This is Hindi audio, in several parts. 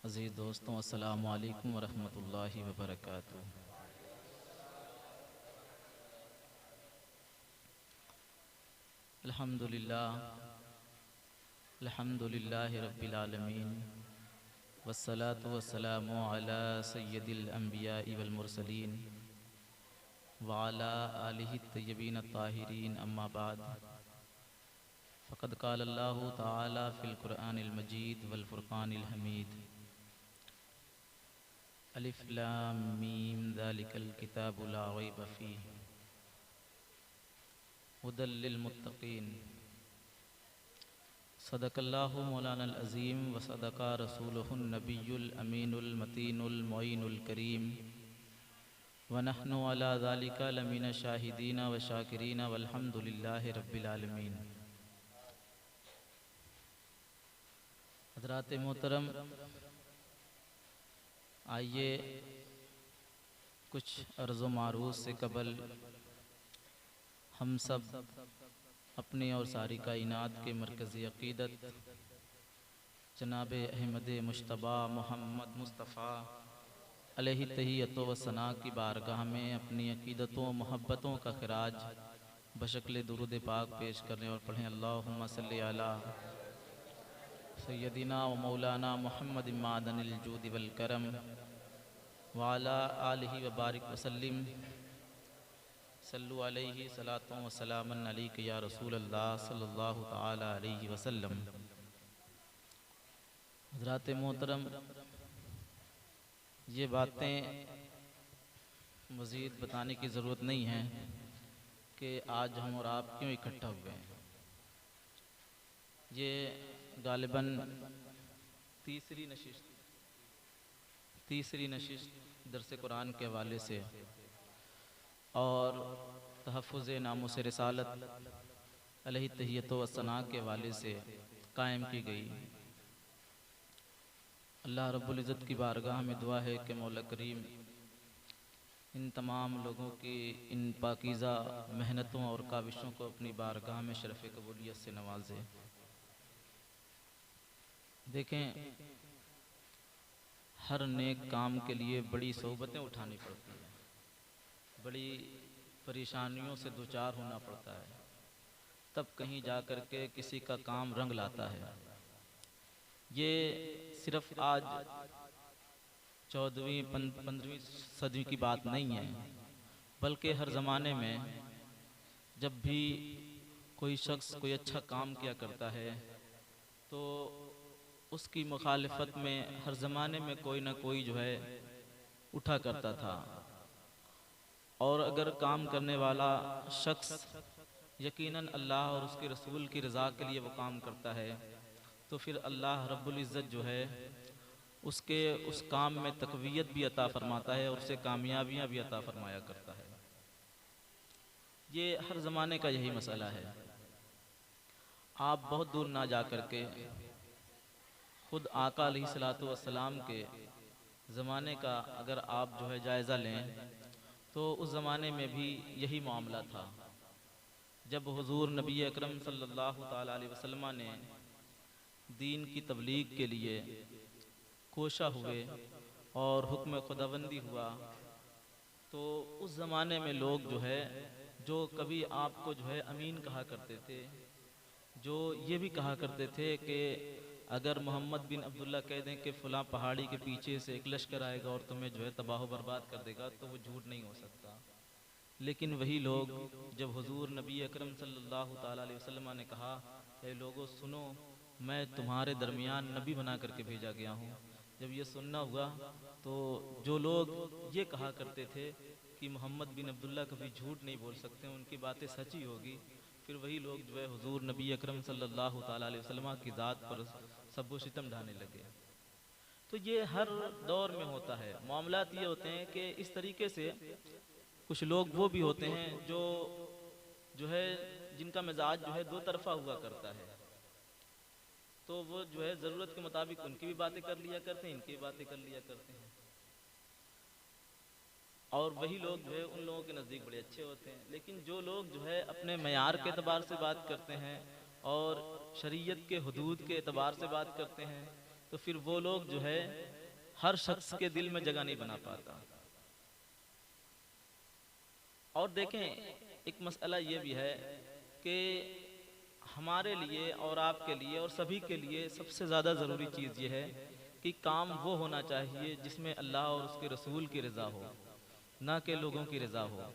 अज़ीज़ दोस्तों, अस्सलामु अलैकुम वरहमतुल्लाहि वबरकातुहू। अल्हम्दुलिल्लाहि रब्बिल आलमीन, वस्सलातु वस्सलामु अला सय्यदिल अंबियाइ वल मुरसलीन व अला आलिहि तय्यबीन ताहिरीन, अम्मा बाद। फ़क़द क़ाल अल्लाहु तआला फ़िल क़ुरआनिल मजीद वल फ़ुरक़ानिल हमीद। अलिफ़ लाम मीम ज़ालिकल किताबु ला रैब फ़ीह हुदल लिल मुत्तक़ीन। सदक़ल्लाहु मौलानल अज़ीम व सदक़ा रसूलुहुन नबियुल अमीनुल मतीनुल मुईनुल करीम व नहनु अला ज़ालिका लमिन शाहिदीन व शाकिरीन वल्हम्दुलिल्लाहि रब्बिल आलमीन। हज़रात मोहतरम, आइए कुछ अर्ज़ो मारूज़ से कबल हम सब अपनी और सारी कायनात के मरकज़ी अक़ीदत जनाब अहमद मुश्तबा मोहम्मद मुस्तफ़ा अलैहि तहियतो व सना की बारगाह में अपनी अक़ीदतों मोहब्बतों का ख़िराज बशक्ल दुरूद पाक पेश करने और पढ़ें। अल्लाहुम्मा सल्लि अला सय्यदिना व मौलाना मोहम्मद मादनिल जूद वल करम व अला आलिहि व बारिक वसल्लिम। सल्लु अलैहि सलातों व सलामन अलैका या रसूल अल्लाह सल्लल्लाहु तआला अलैहि वसल्लम। हज़रात मोहतरम, ये बातें मज़ीद बताने की ज़रूरत नहीं है कि आज हम और आप क्यों इकट्ठा हुए हैं। ये गालिबन तीसरी नशिस्त दरस कुरान के हवाले से और तहफ़्फ़ुज़ नामुस रिसालत अलैहि तहियतो व सना के हवाले से कायम की गई। अल्लाह रब्बुल इज़्ज़त की बारगाह में दुआ है कि मौला करीम इन तमाम लोगों की इन पाकीज़ा मेहनतों और काविशों को अपनी बारगाह में शरफ़ कबूलियत से नवाजे। देखें, हर नेक काम के लिए बड़ी सोबतें उठानी पड़ती हैं, बड़ी परेशानियों से दो चार होना पड़ता है, तब कहीं जा कर के किसी का काम रंग लाता है। ये सिर्फ आज 14वीं 15वीं सदी की बात नहीं है, बल्कि हर ज़माने में जब भी कोई शख्स कोई अच्छा काम किया करता है तो उसकी मुखालिफत में हर ज़माने में कोई ना कोई जो है उठा करता था। और अगर काम करने वाला शख्स यकीनन अल्लाह और उसके रसूल की रज़ा के लिए वो काम करता है तो फिर अल्लाह रब्बुल इज़्ज़त जो है उसके उस काम में तक़वियत भी अता फरमाता है और उसे कामयाबियाँ भी अता फरमाया करता है। ये हर ज़माने का यही मसला है। आप बहुत दूर ना जा कर के खुद आका अलैहिस्सलातु वस्सलाम के ज़माने का अगर आप जो है जायज़ा लें तो उस ज़माने में भी यही मामला था। जब हुज़ूर नबी अकरम सल्लल्लाहु ताला अलैहि वसल्लम ने दीन की तबलीग के लिए कोशा हुए और हुक्म खुदाबंदी हुआ तो उस ज़माने में लोग जो है जो कभी आपको जो है अमीन कहा करते थे, जो ये भी कहा करते थे कि अगर मोहम्मद बिन अब्दुल्ला कह दें कि फ़लाँ पहाड़ी के पीछे से एक लश्कर आएगा और तुम्हें जो है तबाह बर्बाद कर देगा तो वो झूठ नहीं हो सकता। लेकिन वही लोग जब हुज़ूर नबी अकरम सल्लल्लाहु ताला अलैहि वसल्लम ने कहा, ए लोगों सुनो, मैं तुम्हारे दरमियान नबी बना करके भेजा गया हूँ, जब ये सुनना हुआ तो जो लोग ये कहा करते थे कि मोहम्मद बिन अब्दुल्ला कभी झूठ नहीं बोल सकते, उनकी बातें सच्ची होगी, फिर वही लोग जो है हुज़ूर नबी अकरम सल्लल्लाहु ताला अलैहि वसल्लम की ज़ात पर सब्बो सितम ढाने लगे। तो ये हर दौर में होता है। मामलात ये होते हैं कि इस तरीके से कुछ लोग वो भी होते हैं जो है जिनका मिजाज जो है दो तरफा हुआ करता है, तो वो जो है ज़रूरत के मुताबिक उनकी भी बातें कर लिया करते हैं, इनकी भी बातें कर लिया करते हैं। और वही लोग जो है उन लोगों के नज़दीक बड़े अच्छे होते हैं। लेकिन जो लोग जो है अपने मयार के एतबार से बात करते हैं और शरीयत के हुदूद के एतबार से बात करते हैं तो फिर वो लोग जो है हर शख्स के दिल में जगह नहीं बना पाता। और देखें, एक मसला ये भी है कि हमारे लिए और आपके लिए और सभी के लिए सबसे ज़्यादा ज़रूरी चीज़ ये है कि काम वो होना चाहिए जिसमें अल्लाह और उसके रसूल की रज़ा हो, ना कि लोगों की रज़ा हो।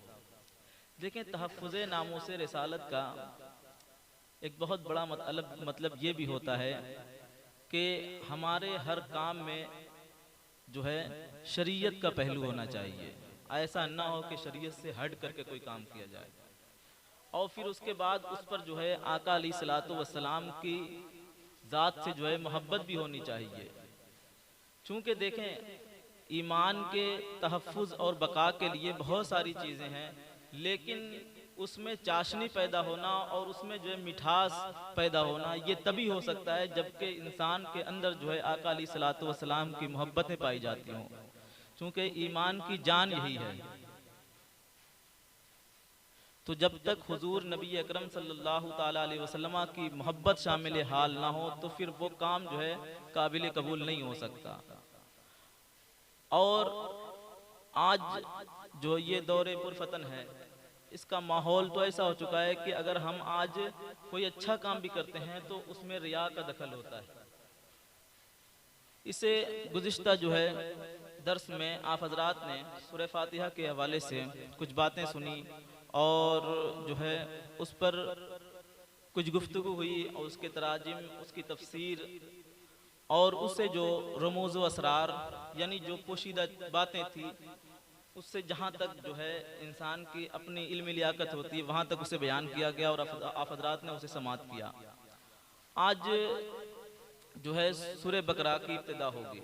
देखें, तहफ़्फ़ुज़े नामूसे रिसालत का एक बहुत बड़ा मतलब ये भी होता है कि हमारे हर काम में जो है शरीयत का पहलू होना चाहिए। ऐसा ना हो कि शरीयत से हट करके कोई काम किया जाए। और फिर उसके बाद उस पर जो है आका अलैहिस्सलातु वस्सलाम की ज़ात से जो है मोहब्बत भी होनी चाहिए। चूँकि देखें, ईमान के तहफ़्फ़ुज़ और बका के लिए बहुत सारी चीज़ें हैं, लेकिन उसमें चाशनी पैदा होना और उसमें जो है मिठास पैदा होना ये तभी हो सकता है जबकि इंसान के अंदर जो है आका अलैहिस्सलातु वस्सलाम की मोहब्बतें पाई जाती हों। चूँकि ईमान की जान यही है। तो जब तक हुजूर नबी अकरम सल्लल्लाहु ताला अलैहि वसल्लम की मोहब्बत शामिल हाल ना हो तो फिर वो काम जो है काबिल कबूल नहीं हो सकता। और आज जो ये दौरे पुरफतन है, इसका माहौल तो ऐसा हो चुका है कि अगर हम आज कोई अच्छा काम भी करते हैं तो उसमें रिया का दखल होता है। इसे गुज़िश्ता जो है दर्स में आप हजरात ने सूरह फातिहा के हवाले से कुछ बातें सुनी और जो है उस पर कुछ गुफ्तगू हुई और उसके तराजिम, उसकी तफसीर और उससे जो रमूज़ व असरार यानी जो पोशीदा बातें थी उससे जहाँ तक जो है इंसान की अपनी इल्मी लियाकत होती है वहाँ तक उसे बयान किया गया और आप हजरात ने उसे समाअत किया। आज जो है सूरह बकरा की इब्तिदा होगी।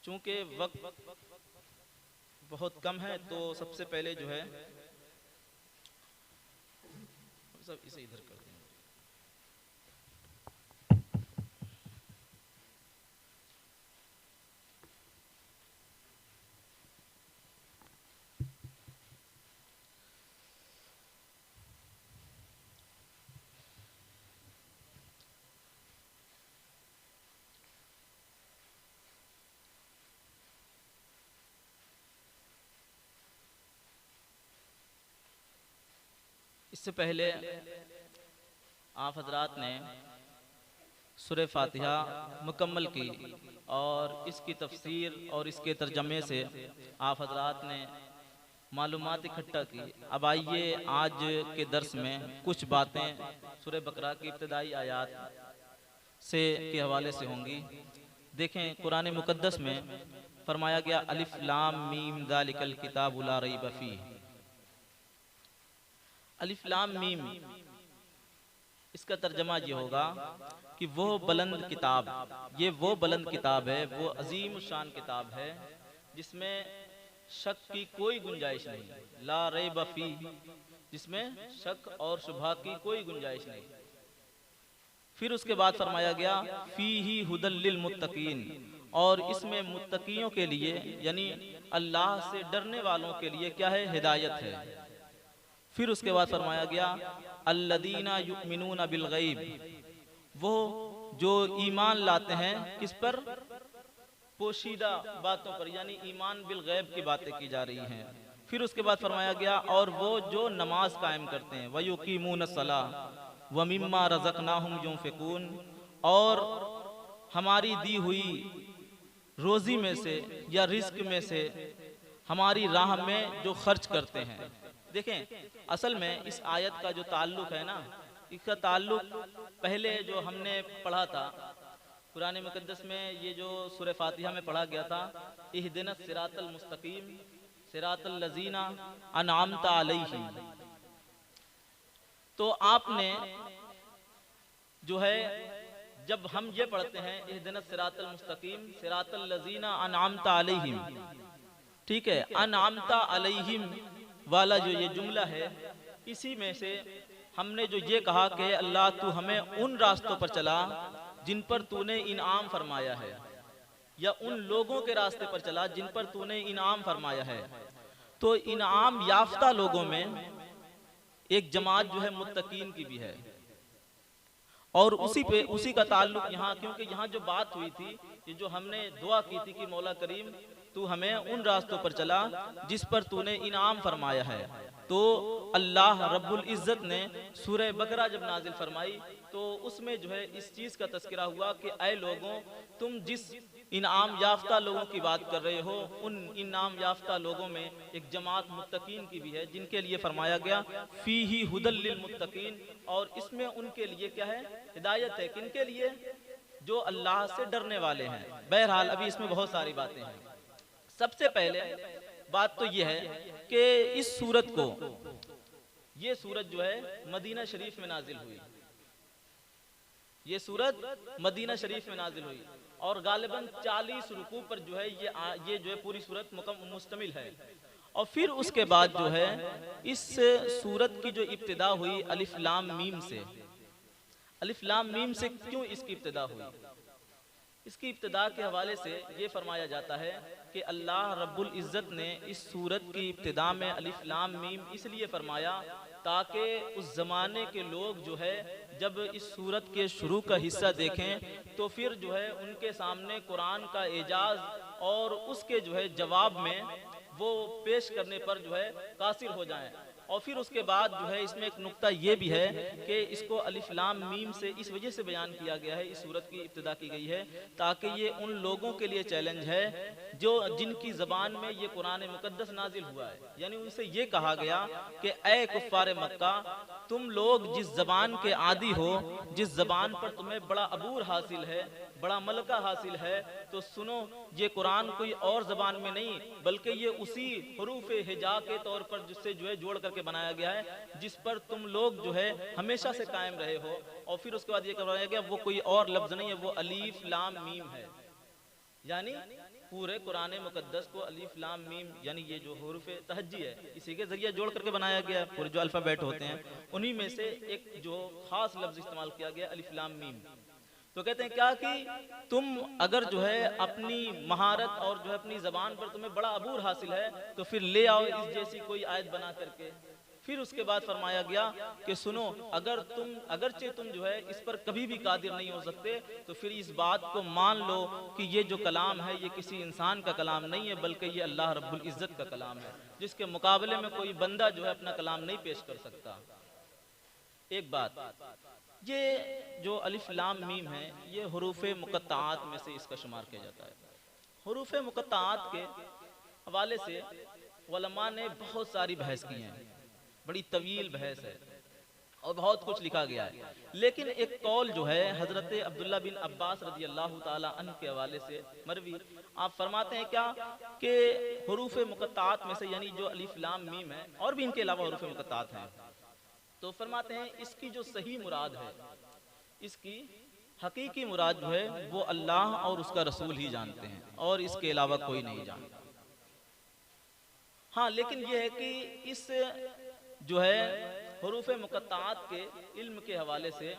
चूँकि वक्त बहुत कम है तो सबसे पहले जो है सब इसे इधर कर दें। इससे पहले आप हजरात ने सूरह फातिहा मुकम्मल की और इसकी तफसीर और इसके तर्जमे से आप हजरात ने मालूमात इकट्ठा की। अब आइए आज के दर्स में कुछ बातें सूरह बकरा की इब्तिदाई आयात से के हवाले से होंगी। देखें, कुरान मुकद्दस में फरमाया गया अलिफ लाम मीम ज़ालिकल किताबु ला रैब फीह। अलिफ लाम मीम, इसका तर्जमा ये होगा कि वो बुलंद किताब, ये वो बुलंद किताब है, वो अजीम शान किताब है जिसमें शक की कोई गुंजाइश नहीं, ला रैब फीह, जिसमें शक और शुबहा की कोई गुंजाइश नहीं। फिर उसके बाद फरमाया गया फीही हुदल लिल मुत्तकीन, और इसमें मुत्तकियों के लिए यानी अल्लाह से डरने वालों के लिए क्या है, हिदायत है। फिर उसके बाद फरमाया गया अल्लदीना युमिनूना बिल गैब, वो जो ईमान लाते हैं किस पर, पोशीदा बातों पर, यानी ईमान बिल गैब की बातें की जा रही हैं। फिर उसके बाद फरमाया गया और वो जो नमाज कायम करते हैं वयुकीमून सलाह व मिम्मा रज़क़नाहुम युनफ़िकून, और हमारी दी हुई रोजी में से या रिस्क में से हमारी राह में जो खर्च करते हैं। देखें, असल में इस आयत का जो ताल्लुक है ना, इसका ताल्लुक पहले जो हमने पढ़ा था कुरान मुकद्दस में, ये जो सूरह फातिहा में पढ़ा गया था इहदिनस सिरातल मुस्तकीम सिरातल लजीना अनअमता अलैहिम। तो आपने जो है जब हम ये पढ़ते हैं इहदिनस सिरातल मुस्तकीम सिरातल लजीना अनअमता अलैहिम, ठीक है, अनअमता अलैहिम वाला जो ये जुमला है, इसी में से हमने जो ये कहा कि अल्लाह तू हमें उन रास्तों पर चला जिन पर तूने इनाम फरमाया है, या उन लोगों के रास्ते पर चला जिन पर तूने इनाम फरमाया है। तो इनाम याफ्ता लोगों में एक जमात जो है मुत्तकीन की भी है, और उसी का ताल्लुक यहाँ, क्योंकि यहाँ जो बात हुई थी कि जो हमने दुआ की थी कि मौला करीम तू हमें उन रास्तों पर चला जिस पर तूने इनाम फरमाया है। तो अल्लाह रब्बुल इज़्ज़त ने सूरह बकरा जब नाजिल फरमाई तो उसमें जो है इस चीज़ का तज़किरा हुआ कि ऐ लोगों, तुम जिस इनाम याफ्ता लोगों की बात कर रहे हो, उन इनाम याफ्ता लोगों में एक जमात मुत्तकीन की भी है, जिनके लिए फरमाया गया फीही हुदल लिल मुत्तकीन, और इसमें उनके लिए क्या है, हिदायत है। किनके लिए? जो अल्लाह से डरने वाले हैं। बहरहाल अभी इसमें बहुत सारी बातें हैं। सबसे पहले बात तो यह है कि इस सूरत को, ये सूरत जो है मदीना शरीफ में नाजिल हुई, ये सूरत मदीना शरीफ में नाजिल हुई और गालिबन 40 रुकू पर जो है ये जो है पूरी सूरत मुश्तमिल है। और फिर उसके बाद जो है इस सूरत की जो इब्तिदा हुई अलिफ लाम मीम से। अलिफ लाम मीम से क्यों इसकी इब्तिदा हुई? इसकी इब्तिदा के हवाले से ये फरमाया जाता है कि अल्लाह रब्बुल इज़्ज़त ने इस सूरत की इब्तिदा में अलिफ लाम मीम इसलिए फरमाया ताकि उस ज़माने के लोग जो है जब इस सूरत के शुरू का हिस्सा देखें तो फिर जो है उनके सामने कुरान का एजाज और उसके जो है जवाब में वो पेश करने पर जो है कासिर हो जाएं। और फिर उसके बाद जो है इसमें एक नुक्ता ये भी है कि इसको अलिफ लाम मीम से इस वजह से बयान किया गया है, इस सूरत की इब्तिदा की गई है ताकि ये उन लोगों के लिए चैलेंज है जो जिनकी ज़बान में ये कुरान मुकद्दस नाजिल हुआ है। यानी उनसे ये कहा गया कि ए कुफ्फार मक्का, तुम लोग जिस ज़बान के आदी हो, जिस ज़बान पर तुम्हें बड़ा अबूर हासिल है, बड़ा मलका हासिल है, तो सुनो, ये कुरान कोई और ज़बान में नहीं बल्कि ये उसी हरूफ हिजा के तौर पर जिससे जो है जोड़ करके बनाया गया है, जिस पर तुम लोग जो है हमेशा से कायम रहे हो। और फिर उसके बाद ये कराया गया वो कोई और लफ्ज़ नहीं है, वो अलीफ लाम मीम है। यानी पूरे कुरान मुकद्दस को अलीफ लाम मीम यानी ये जो हरूफ तहज्जी है इसी के जरिए जोड़ करके बनाया गया। पूरे जो अल्फ़ाबेट होते हैं उन्हीं में से एक जो खास लफ्ज़ इस्तेमाल किया गया अलीफ लाम मीम। तो कहते हैं क्या कि तुम अगर जो है अपनी महारत और जो है अपनी ज़बान पर तुम्हें बड़ा अबूर हासिल है तो फिर ले आओ इस जैसी कोई आयत बना करके। फिर उसके बाद फरमाया गया कि सुनो, अगरचे तुम जो है इस पर कभी भी कादिर नहीं हो सकते तो फिर इस बात को मान लो कि ये जो कलाम है ये किसी इंसान का कलाम नहीं है बल्कि ये अल्लाह रब्बुल इज़्ज़त का कलाम है, जिसके मुकाबले में कोई बंदा जो है अपना कलाम नहीं पेश कर सकता। एक बात, ये जो अलिफ लाम मीम है ये हरूफ मुक़त्ताआत में से इसका शुमार किया जाता है। हरूफ मुक़त्ताआत के हवाले से उलमा ने बहुत सारी बहस की हैं, बड़ी तवील बहस है और बहुत कुछ लिखा गया है। लेकिन एक कौल जो है हज़रत अब्दुल्ला बिन अब्बास रज़ी अल्लाह ताला अन्हु के हवाले से मरवी, आप फरमाते हैं क्या कि हरूफ मुक़त्ताआत में से यानी जो अलिफ लाम मीम है और भी इनके अलावा हरूफ मुक़त्ताआत हैं, तो फरमाते हैं इसकी जो सही मुराद है, इसकी हकीकी मुराद जो है वो अल्लाह और उसका रसूल ही जानते हैं और इसके अलावा कोई नहीं जानता। हाँ, लेकिन यह है कि इस जो है हरूफ मुक़त्ताआत के इल्म के हवाले से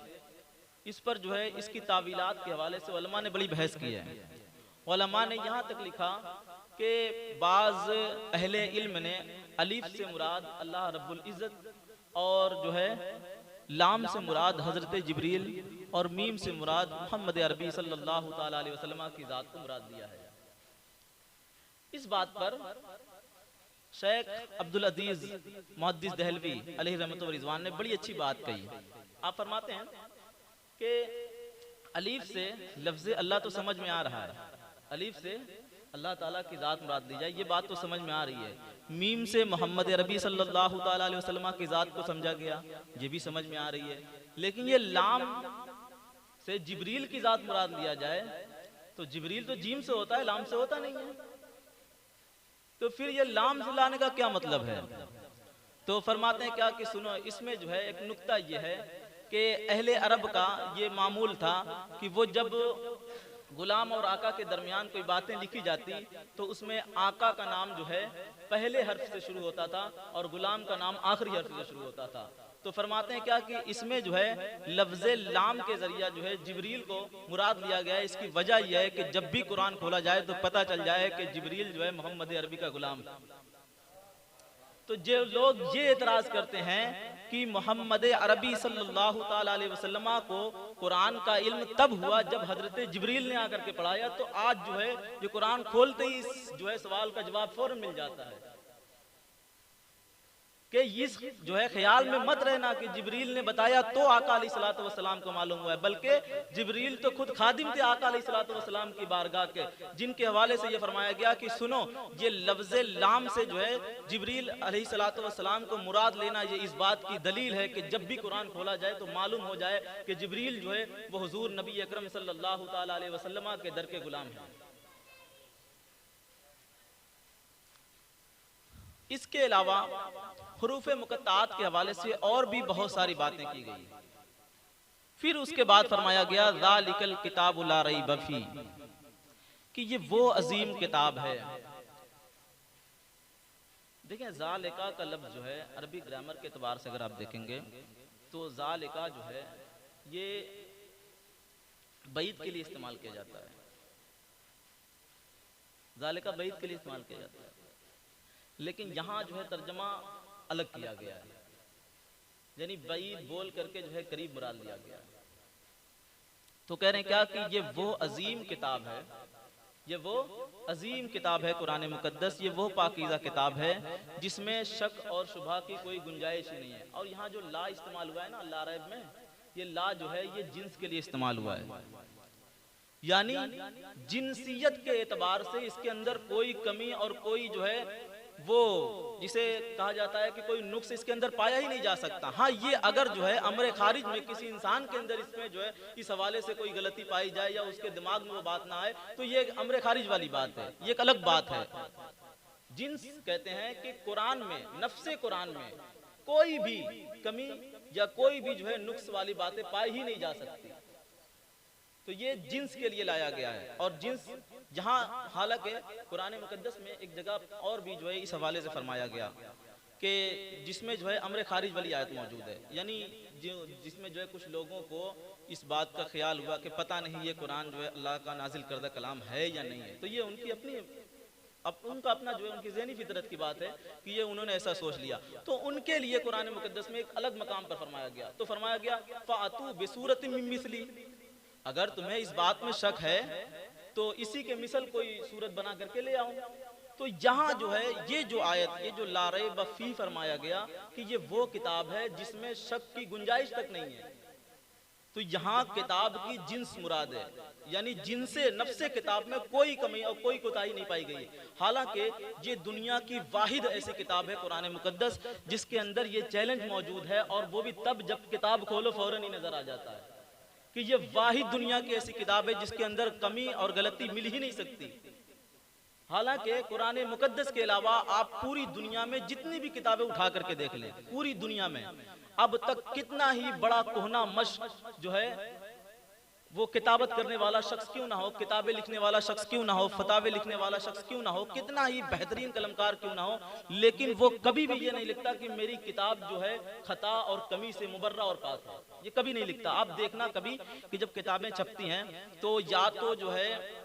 इस पर जो है इसकी तावीलात के हवाले से उलमा ने बड़ी बहस की है। उलमा ने यहाँ तक लिखा कि बाज़ अहले इल्म ने अलीफ से मुराद अल्लाह रब्बुल इज़्ज़त और जो है लाम से मुराद हज़रत जिब्रील और मीम से मुराद मोहम्मद अरबी सल्लल्लाहु ताला अलैहि वसल्लम की ज़ात को मुराद दिया है। इस बात पर शेख अब्दुल अजीज मुहद्दिस दहलवी अलैहि रहमत व रिज़वान ने बड़ी अच्छी बात कही। आप फरमाते हैं कि अलीफ से लफ्ज़ अल्लाह तो समझ में आ रहा है, अलीफ से अल्लाह ताला की ज़ात मुराद दी जाए ये बात तो समझ में आ रही है। मीम से मोहम्मद अरबी सल्लल्लाहु ताला अलैहि वसल्लम की ज़ात को समझा गया, ये भी समझ में आ रही है। लेकिन ये लाम से जिब्रील की ज़ात मुराद लिया जाए तो जिब्रील तो जीम से होता है, लाम से होता नहीं है, तो फिर ये लाम से लाने का क्या मतलब है? तो फरमाते हैं क्या कि सुनो, इसमें जो है एक नुक्ता ये है कि अहले अरब का ये मामूल था कि वो जब गुलाम और आका के दरमियान कोई बातें लिखी जाती तो उसमें आका का नाम जो है पहले हर्फ से शुरू होता था और गुलाम का नाम आखिरी हर्फ से शुरू होता था। तो फरमाते हैं क्या कि इसमें जो है लफ्ज़ लाम के जरिया जो है जिब्रील को मुराद लिया गया है। इसकी वजह यह है कि जब भी कुरान खोला जाए तो पता चल जाए कि जिब्रील जो है मोहम्मद अरबी का गुलाम। तो जो लोग ये एतराज करते हैं कि मोहम्मद अरबी सल्लल्लाहु ताला अलैहि वसल्लम को कुरान का इल्म तब हुआ जब हजरत जिब्रील ने आकर के पढ़ाया, तो आज जो है ये कुरान खोलते ही जो है सवाल का जवाब फौरन मिल जाता है कि इस जो है ख्याल में मत रहना कि जिब्रील ने बताया तो आका अलैहिस्सलातु वस्सलाम को मालूम हुआ है, बल्कि जिब्रील तो खुद खादिम थे आका अलैहिस्सलातु वस्सलाम की बारगाह के, जिनके हवाले से ये फरमाया गया कि सुनो, ये लफ्ज़े लाम से जो है जिब्रील अलैहिस्सलातु वस्सलाम को मुराद लेना ये इस बात की दलील है कि जब भी कुरान खोला जाए तो मालूम हो जाए कि जिब्रील जो है वो हुजूर नबी अकरम सल्लल्लाहु ताला अलैहि वसल्लम के दर के गुलाम हैं। इसके अलावा हुरूफ़े मुक़त्ताअत के हवाले से और भी बहुत सारी बातें की गई। फिर उसके बाद फरमाया गया ज़ालिकल किताबु ला रैब फ़ीह, कि ये वो अजीम किताब है। देखें, ज़ालिका का लफ्ज़ जो है अरबी ग्रामर के एतबार से अगर आप देखेंगे तो ज़ालिका जो है ये बईद के लिए इस्तेमाल किया जाता है। ज़ालिका बईद के लिए इस्तेमाल किया जाता है, लेकिन यहाँ जो है तर्जमा अलग किया गया है, यानी बईद बोल करके जो है करीब मुराद लिया गया है। तो कह रहे हैं क्या कि ये वो अजीम किताब है, ये वो अजीम किताब है कुरान मुकद्दस, ये वो पाकीज़ा किताब है जिसमें शक और शुबहा की कोई गुंजाइश ही नहीं है। और यहाँ जो ला इस्तेमाल हुआ है ना ला रैब में, ये ला जो है ये जिन्स के लिए इस्तेमाल हुआ है, यानी जिनसियत के एतबार से इसके अंदर कोई कमी और कोई जो है वो जिसे कहा जाता है कि कोई नुक्स इसके अंदर पाया ही नहीं जा सकता। हाँ, ये अगर जो है अमरे खारिज में किसी इंसान के अंदर इसमें जो है इस हवाले से कोई गलती पाई जाए या उसके दिमाग में वो बात ना आए तो ये अमरे खारिज वाली बात है, ये एक अलग बात है। जिन्स कहते हैं कि कुरान में, नफ्से कुरान में कोई भी कमी या कोई भी जो है नुक्स वाली बातें पाई ही नहीं जा सकती, तो ये जिन्स के लिए लाया गया है। और जिन्स जहाँ हालांकि कुरान मुकद्दस में एक जगह और भी जो है इस हवाले से फरमाया गया कि जिसमें जो है अमर खारिज वाली आयत मौजूद है, यानी जिसमें जो है कुछ लोगों को इस बात का ख्याल हुआ कि पता नहीं ये कुरान जो है अल्लाह का नाजिल करदा कलाम है या नहीं है, तो ये उनकी अपनी उनका अपना जो है उनकी ज़हनी फितरत की बात है कि ये उन्होंने ऐसा सोच लिया। तो उनके लिए कुरान मुकद्दस में एक अलग मकाम पर फरमाया गया, तो फरमाया गया फ़ातू बिसूरतिम मिन मिस्ली, अगर तुम्हें इस बात में शक है तो इसी के मिसल कोई सूरत बना करके ले आओ। तो यहाँ जो है ये जो आयत, ये जो ला रैब फ़ीह फरमाया गया कि ये वो किताब है जिसमें शक की गुंजाइश तक नहीं है, तो यहाँ किताब की जिन्स मुराद है, यानी जिनसे नफ्से किताब में कोई कमी और कोई कोताही नहीं पाई गई। हालांकि ये दुनिया की वाहिद ऐसी किताब है कुरान मुकद्दस जिसके अंदर ये चैलेंज मौजूद है, और वो भी तब जब किताब खोलो फौरन ही नजर आ जाता है कि ये वाहिद दुनिया की ऐसी किताब है जिसके अंदर कमी और गलती मिल ही नहीं सकती। हालांकि कुरान मुकद्दस के अलावा आप पूरी दुनिया में जितनी भी किताबें उठा करके देख लें, पूरी दुनिया में अब तक कितना ही बड़ा कोहना मश्क जो है वो किताबत करने वाला शख्स क्यों ना हो, किताबें लिखने वाला शख्स क्यों ना हो, फतावे लिखने वाला शख्स क्यों ना हो, कितना ही बेहतरीन कलमकार क्यों ना हो, लेकिन वो कभी भी ये नहीं लिखता कि मेरी किताब जो है खता और कमी से मुबर्रा और पाक है, ये कभी नहीं लिखता। आप देखना कभी कि जब किताबें छपती हैं तो या तो जो है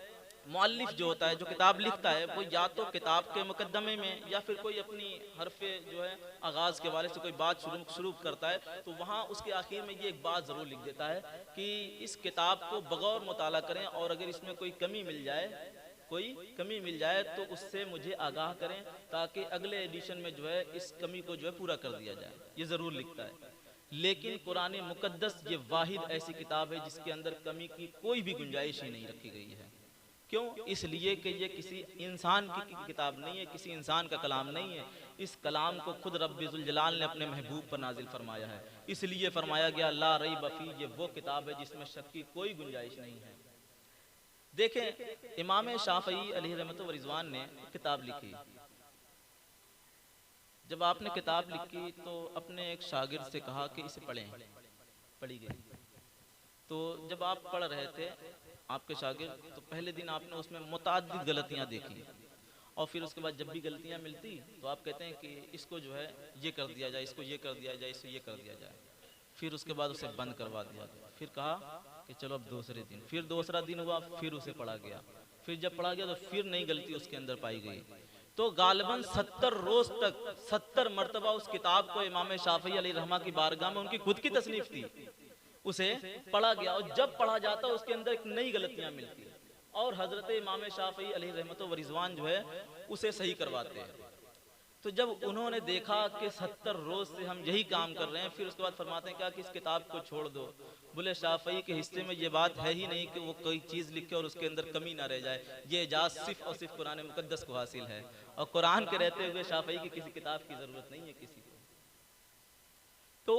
मुअल्लिफ जो होता है, जो किताब लिखता है, वो या तो किताब के मुकदमे में या फिर कोई अपनी हरफे जो है आगाज़ के वाले से कोई बात शुरू करता है, तो वहाँ उसके आखिर में ये एक बात ज़रूर लिख देता है कि इस किताब को बगौर मुताला करें और अगर इसमें कोई कमी मिल जाए तो उससे मुझे आगाह करें ताकि अगले एडिशन में जो है इस कमी को जो है पूरा कर दिया जाए, ये ज़रूर लिखता है। लेकिन कुरान मुकद्दस ये वाहिद ऐसी किताब है जिसके अंदर कमी की कोई भी गुंजाइश ही नहीं रखी गई है। क्यों? इसलिए कि ये किसी इंसान की किताब नहीं है, किसी इंसान का कलाम नहीं है। इस कलाम को खुद रब्बुल जलाल ने अपने महबूब पर नाजिल फरमाया है, इसलिए फरमाया गया ला रैब फ़ीह, ये वो किताब है जिसमें शक की कोई गुंजाइश नहीं है। देखें, इमाम शाफ़ई अलैहि रहमत व रिज़वान ने किताब लिखी। जब आपने किताब लिखी तो अपने एक शागिर्द से कहा कि इसे पढ़ें, पढ़ी गई। तो जब आप पढ़ रहे थे आपके शागिर्द, तो पहले दिन आपने उसमें मुताद्दिद गलतियां देखी, और फिर उसके बाद जब भी गलतियां मिलती तो आप कहते हैं कि इसको जो है ये कर दिया जाए, इसको ये कर दिया जाए, इसको ये कर दिया जाए। फिर उसके बाद उसे बंद करवा दिया। फिर कहा कि चलो अब दूसरे दिन, फिर दूसरा दिन हुआ, फिर उसे पढ़ा गया। फिर जब पढ़ा गया तो फिर नई गलती उसके अंदर पाई गई। तो गालिबन 70 रोज तक 70 मरतबा उस किताब को इमाम शाफी अलैहिर्रहमा की बारगाह में, उनकी खुद की तसनीफ थी, उसे पढ़ा गया। और जब पढ़ा जाता उसके अंदर एक नई गलतियां मिलती और हजरत इमाम शाफी अलैहिर्रहमत व रिजवान जो है उसे सही करवाते हैं। तो जब उन्होंने देखा कि 70 रोज से हम यही काम कर रहे हैं, फिर उसके बाद फरमाते हैं क्या कि इस किताब को छोड़ दो। बोले शाफई के हिस्से में ये बात है ही नहीं कि वो कोई चीज़ लिखे और उसके अंदर कमी ना रह जाए, ये एजाज सिर्फ और सिर्फ कुरान मुकद्दस को हासिल है, और कुरान के रहते हुए शाफई की किसी किताब की ज़रूरत नहीं है किसी को। तो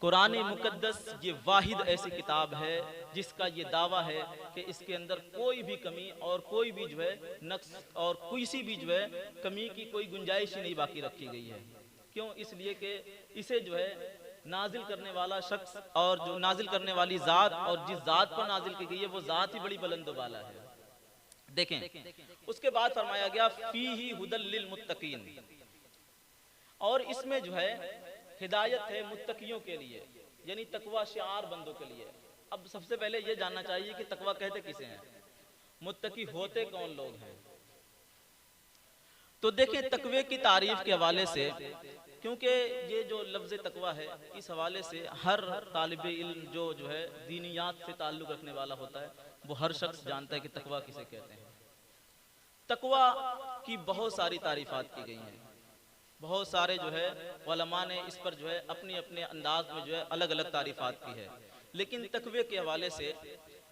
कुरान मुकद्दस ये वाहिद ऐसी किताब है जिसका ये दावा है कि इसके अंदर कोई भी कमी और कोई भी जो है नक्स और किसी भी जो है कमी की कोई गुंजाइश ही नहीं बाकी रखी गई है। क्यों? इसलिए कि इसे जो है नाजिल करने वाला शख्स और जो नाजिल करने वाली ज़ात और जिस ज़ात पर नाजिल की गई है वो ज़ात ही बड़ी बुलंद वाला है। देखें, उसके बाद फरमाया गया फीही हुदल लिल मुत्तकीन, और इसमें जो है हिदायत है मुत्तकियों के लिए, यानी तकवा शिआर बंदों के लिए। अब सबसे पहले ये जानना चाहिए कि तकवा कहते किसे हैं, मुत्तकी होते कौन लोग हैं। तो देखें, तकवे की तारीफ के हवाले से, क्योंकि ये जो लफ्ज़ तकवा है इस हवाले से हर तालिब इल्म जो है दीनियात से ताल्लुक़ रखने वाला होता है वो हर शख्स जानता है कि तकवा किसे कहते हैं। तकवा की बहुत सारी तारीफ़ात की गई हैं, बहुत सारे जो है उलमा ने इस पर जो है अपने अपने अंदाज में जो है अलग अलग तारीफ़ात की है। लेकिन तकवे के हवाले से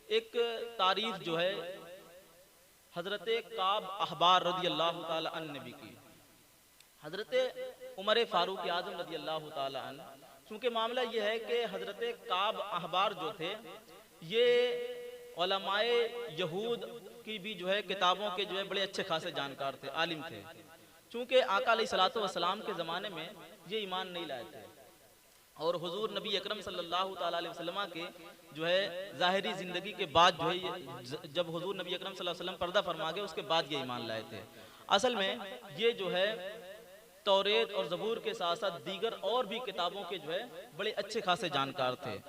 एक तारीफ़ जो है हज़रत काब अहबार रज़ी अल्लाह ताला अन्हु ने भी की। हज़रत उमर फ़ारूक आज़म रज़ी अल्लाह ताला अन्हु, चूँकि मामला ये है कि हज़रत काब अहबार जो थे ये उलमाए यहूद की भी जो है किताबों के जो है बड़े अच्छे खासे जानकार थे, आलिम थे। चूँकि आका अलैहिस्सलातु वस्सलाम के ज़माने में ये ईमान नहीं लाए थे और हुजूर नबी अकरम सल्लल्लाहु ताला अलैहि वसल्लम के जो है ज़ाहिरी ज़िंदगी के बाद जो है जब हुजूर नबी अकरम सल्लल्लाहु अलैहि वसल्लम पर्दा फरमा गए उसके बाद ये ईमान लाए थे। असल में ये जो है तौरेत और ज़बूर के साथ साथ दीगर और भी किताबों के जो है बड़े अच्छे खासे जानकार थे।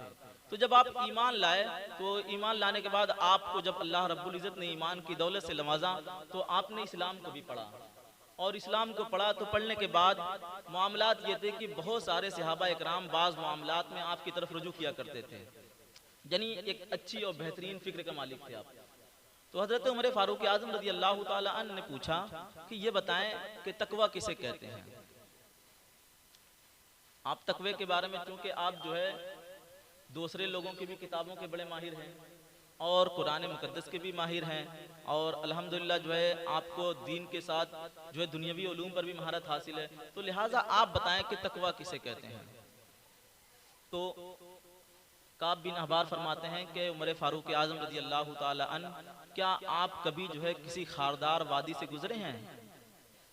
तो जब आप ईमान लाए तो ईमान लाने के बाद आपको जब अल्लाह रब्बुल इज़्ज़त ने ईमान की दौलत से नवाजा तो आपने इस्लाम को भी पढ़ा, और इस्लाम को पढ़ा तो पढ़ने के बाद मामलात ये थे कि बहुत सारे सहाबा इकराम बाज़ मामलात में आपकी तरफ रुजू किया करते थे, यानी एक अच्छी और बेहतरीन फ़िक्र के मालिक थे आप। तो हज़रत उमर फ़ारूक आज़म रज़ी अल्लाह ताला अन्हु ने पूछा कि ये बताएं कि तकवा किसे कहते हैं। आप तकवे के बारे में, चूँकि आप जो है दूसरे लोगों की भी किताबों के बड़े माहिर हैं और कुरान मुकद्दस के भी माहिर हैं, और अल्हम्दुलिल्लाह जो है आपको दीन के साथ जो है दुनियावी उलूम पर भी महारत हासिल है, तो लिहाजा आप बताएं कि तकवा किसे कहते हैं। तो काब बिन अहबार फरमाते हैं कि उमर फ़ारूक आज़म रज़ी अल्लाह ताला अन्हु, क्या आप कभी जो है किसी खारदार वादी से गुजरे हैं?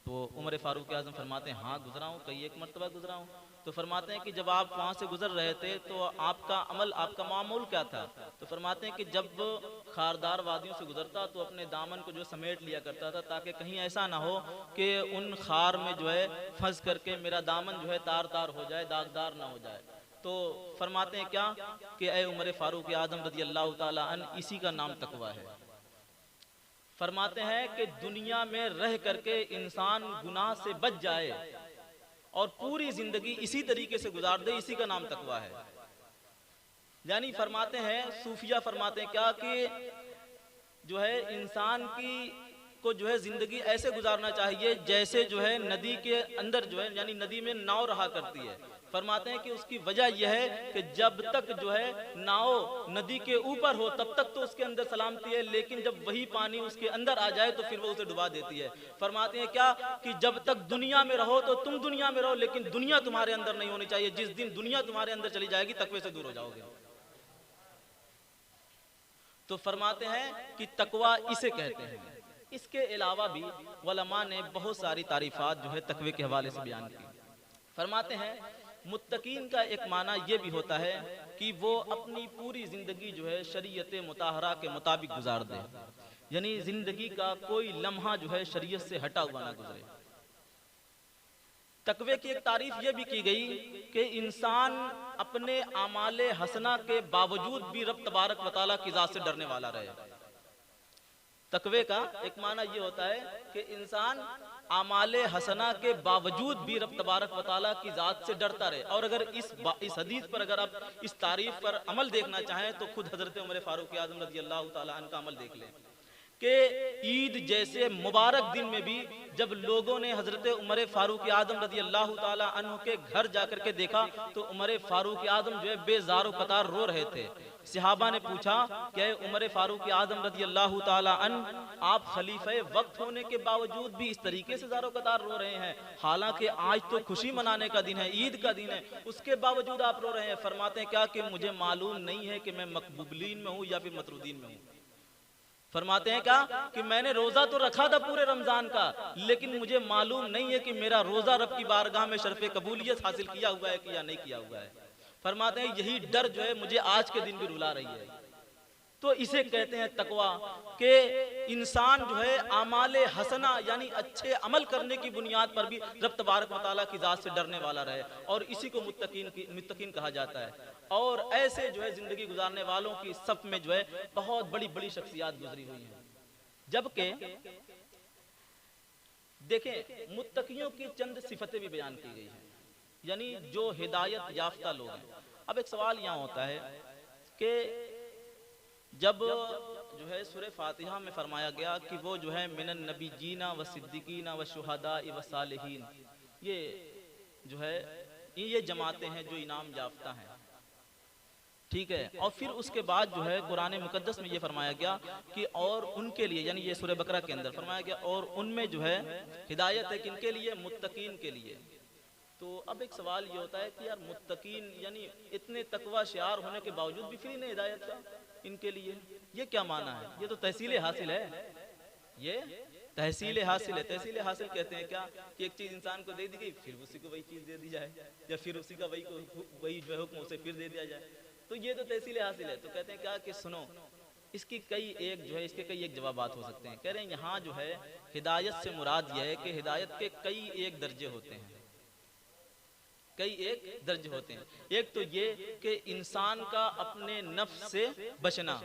तो उमर फ़ारूक आज़म फरमाते हैं हाँ गुजरा हूँ, कई एक मरतबा गुजरा हूँ। तो फरमाते हैं कि जब आप वहाँ से गुजर रहे थे तो आपका अमल, आपका मामूल क्या था? तो फरमाते हैं कि जब खारदार वादियों से गुजरता तो अपने दामन को जो समेट लिया करता था ताकि कहीं ऐसा ना हो कि उन खार में जो है फंस करके मेरा दामन जो है तार तार हो जाए, दागदार ना हो जाए। तो फरमाते हैं क्या कि ए उमर फ़ारूक आज़म रज़ी अल्लाह ताला अन्हु, इसी का नाम तकवा है। फरमाते हैं कि दुनिया में रह करके इंसान गुनाह से बच जाए और पूरी जिंदगी इसी तरीके से गुजार दे, इसी का नाम तकवा है। यानी फरमाते हैं सूफिया फरमाते हैं क्या कि जो है इंसान की को जो है जिंदगी ऐसे गुजारना चाहिए जैसे जो है नदी के अंदर जो है यानी नदी में नाव रहा करती है। फरमाते हैं कि उसकी वजह यह है कि जब तक जो है नाव नदी के ऊपर हो तब तक तो उसके अंदर सलामती है, लेकिन जब वही पानी उसके अंदर आ जाए तो फिर वो उसे डुबा देती है। फरमाते हैं क्या कि जब तक दुनिया में रहो तो तुम दुनिया में रहो, लेकिन दुनिया तुम्हारे अंदर नहीं होनी चाहिए। जिस दिन दुनिया तुम्हारे अंदर चली जाएगी तकवे से दूर हो जाओगे। तो फरमाते हैं कि तकवा इसे कहते हैं। इसके अलावा भी उलमा ने बहुत सारी तारीफात जो है तकवे के हवाले से बयान की। फरमाते हैं मुत्तकीन का एक माना यह भी होता है कि वो अपनी पूरी जिंदगी जो है शरीयत मुताहरा के मुताबिक गुजार दे, यानी जिंदगी का कोई लम्हा जो है शरीयत से हटा हुआ ना गुजरे। तकवे की एक तारीफ यह भी की गई कि इंसान अपने आमाले हसना के बावजूद भी रब तबारक व तआला की ज़ात से डरने वाला रहे। तकवे का एक माना ये होता है कि इंसान आमाले हसना के बावजूद भी रब तबारक व तआला की जात से डरता रहे। और अगर इस हदीस पर अगर आप इस तारीफ पर अमल देखना चाहें तो खुद हजरत उमर फारूक आज़म रज़ी अल्लाह तआला अन्हु का अमल देख लें कि ईद जैसे मुबारक दिन में भी जब लोगों ने हजरत उमर फारूक आज़म रज़ी अल्लाह तआला अन्हु के घर जाकर के देखा तो उमर फारूक आज़म जो है बेजारो कतार रो रहे थे। सहाबा ने पूछा कि उमर फारूक आज़म रज़ी अल्लाह तआला अन्हु, आप खलीफे वक्त होने के बावजूद भी इस तरीके से ज़ारो कतार रो रहे हैं, हालांकि आज तो खुशी मनाने का दिन है, ईद का दिन है, उसके बावजूद आप रो रहे हैं। फरमाते हैं क्या कि मुझे मालूम नहीं है कि मैं मकबूलीन में हूँ या फिर मतरूदीन में हूँ। फरमाते हैं क्या कि मैंने रोजा तो रखा था पूरे रमजान का, लेकिन मुझे मालूम नहीं है कि मेरा रोजा रब की बारगाह में शर्फ़े कबूलियत हासिल किया हुआ है कि या नहीं किया हुआ है। फरमाते हैं यही डर जो है मुझे आज के दिन भी रुला रही है। तो इसे कहते हैं तकवा, कि इंसान जो है आमाले हसना यानी अच्छे अमल करने की बुनियाद पर भी रब तबारक व तआला की जात से डरने वाला रहे, और इसी को मुत्तकीन कहा जाता है। और ऐसे जो है जिंदगी गुजारने वालों की सफ में जो है बहुत बड़ी बड़ी शख्सियात गुजरी हुई हैं। जबकि देखें मुत्तकियों की चंद सिफतें भी बयान की गई हैं, यानी जो हिदायत याफ्ता लोग हैं। अब एक सवाल यहाँ होता है कि जब जो है सूरह फातिहा में फरमाया गया कि वो जो है मिनन नबीजीना व सिद्दीकीना व शुहदा व सालिहीन, ये जो है ये जमातें हैं जो इनाम याफ्ता हैं, ठीक है। और फिर उसके बाद जो है कुरान मुकद्दस में ये फरमाया गया कि और उनके लिए, यानी ये सूरह बकरा के अंदर फरमाया गया और उनमें जो है हिदायत है किनके लिए, मुत्तकीन के लिए। तो अब एक सवाल ये होता है कि यार मुत्तकीन यानी इतने तकवा शियार होने के बावजूद भी फिर इन्हें हिदायत का इनके लिए, ये क्या माना है? ये तो तहसील हासिल है, ये तहसील हासिल है। तहसील हासिल कहते हैं क्या कि एक चीज इंसान को दे दी गई फिर उसी को वही चीज दे दी जाए, या फिर उसी का वही जो है हुक्म उसे फिर दे दिया जाए, तो ये तो तहसील हासिल है। तो कहते हैं क्या कि सुनो, इसकी कई एक जो है इसके कई एक जवाबात हो सकते हैं। कह रहे हैं यहाँ जो है हिदायत से मुराद यह है कि हिदायत के कई एक दर्जे होते हैं, कई एक दर्जे होते हैं। एक तो ये कि इंसान का अपने नफ्स से बचना,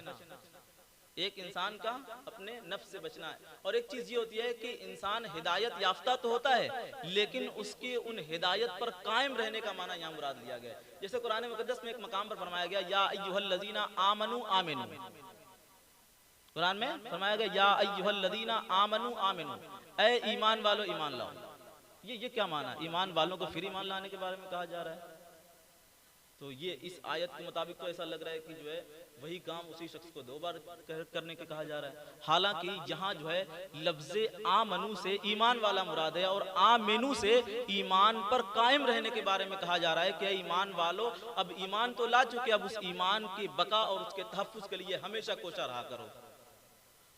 एक इंसान का अपने नफ्स से बचना है। और एक चीज ये होती है कि इंसान हिदायत याफ्ता तो होता है, लेकिन उसके उन हिदायत पर कायम रहने का माना यहाँ मुराद लिया गया है। जैसे कुरान मुकद्दस में एक मकाम पर फरमाया गया या अय्युहल्लज़ीना आमनू आमिनू, कुरान में फरमाया गया या अय्युहल्लज़ीना आमनू आमिनू, ऐ ईमान वालों ईमान लाओ। ये क्या माना? ईमान वालों को फिर ईमान लाने के बारे में कहा जा रहा है। तो ये इस आयत के मुताबिक तो ऐसा लग रहा है कि जो है वही काम उसी शख्स को दो बार करने के कहा जा रहा है। हालांकि यहाँ जो है लफ्ज़े आमनू से ईमान वाला मुराद है और आमिनू से ईमान पर कायम रहने के बारे में कहा जा रहा है कि ईमान वालों अब ईमान तो ला चुके, अब उस ईमान की बका और उसके तहफ़्फ़ुज़ के लिए हमेशा कोशा रहा करो।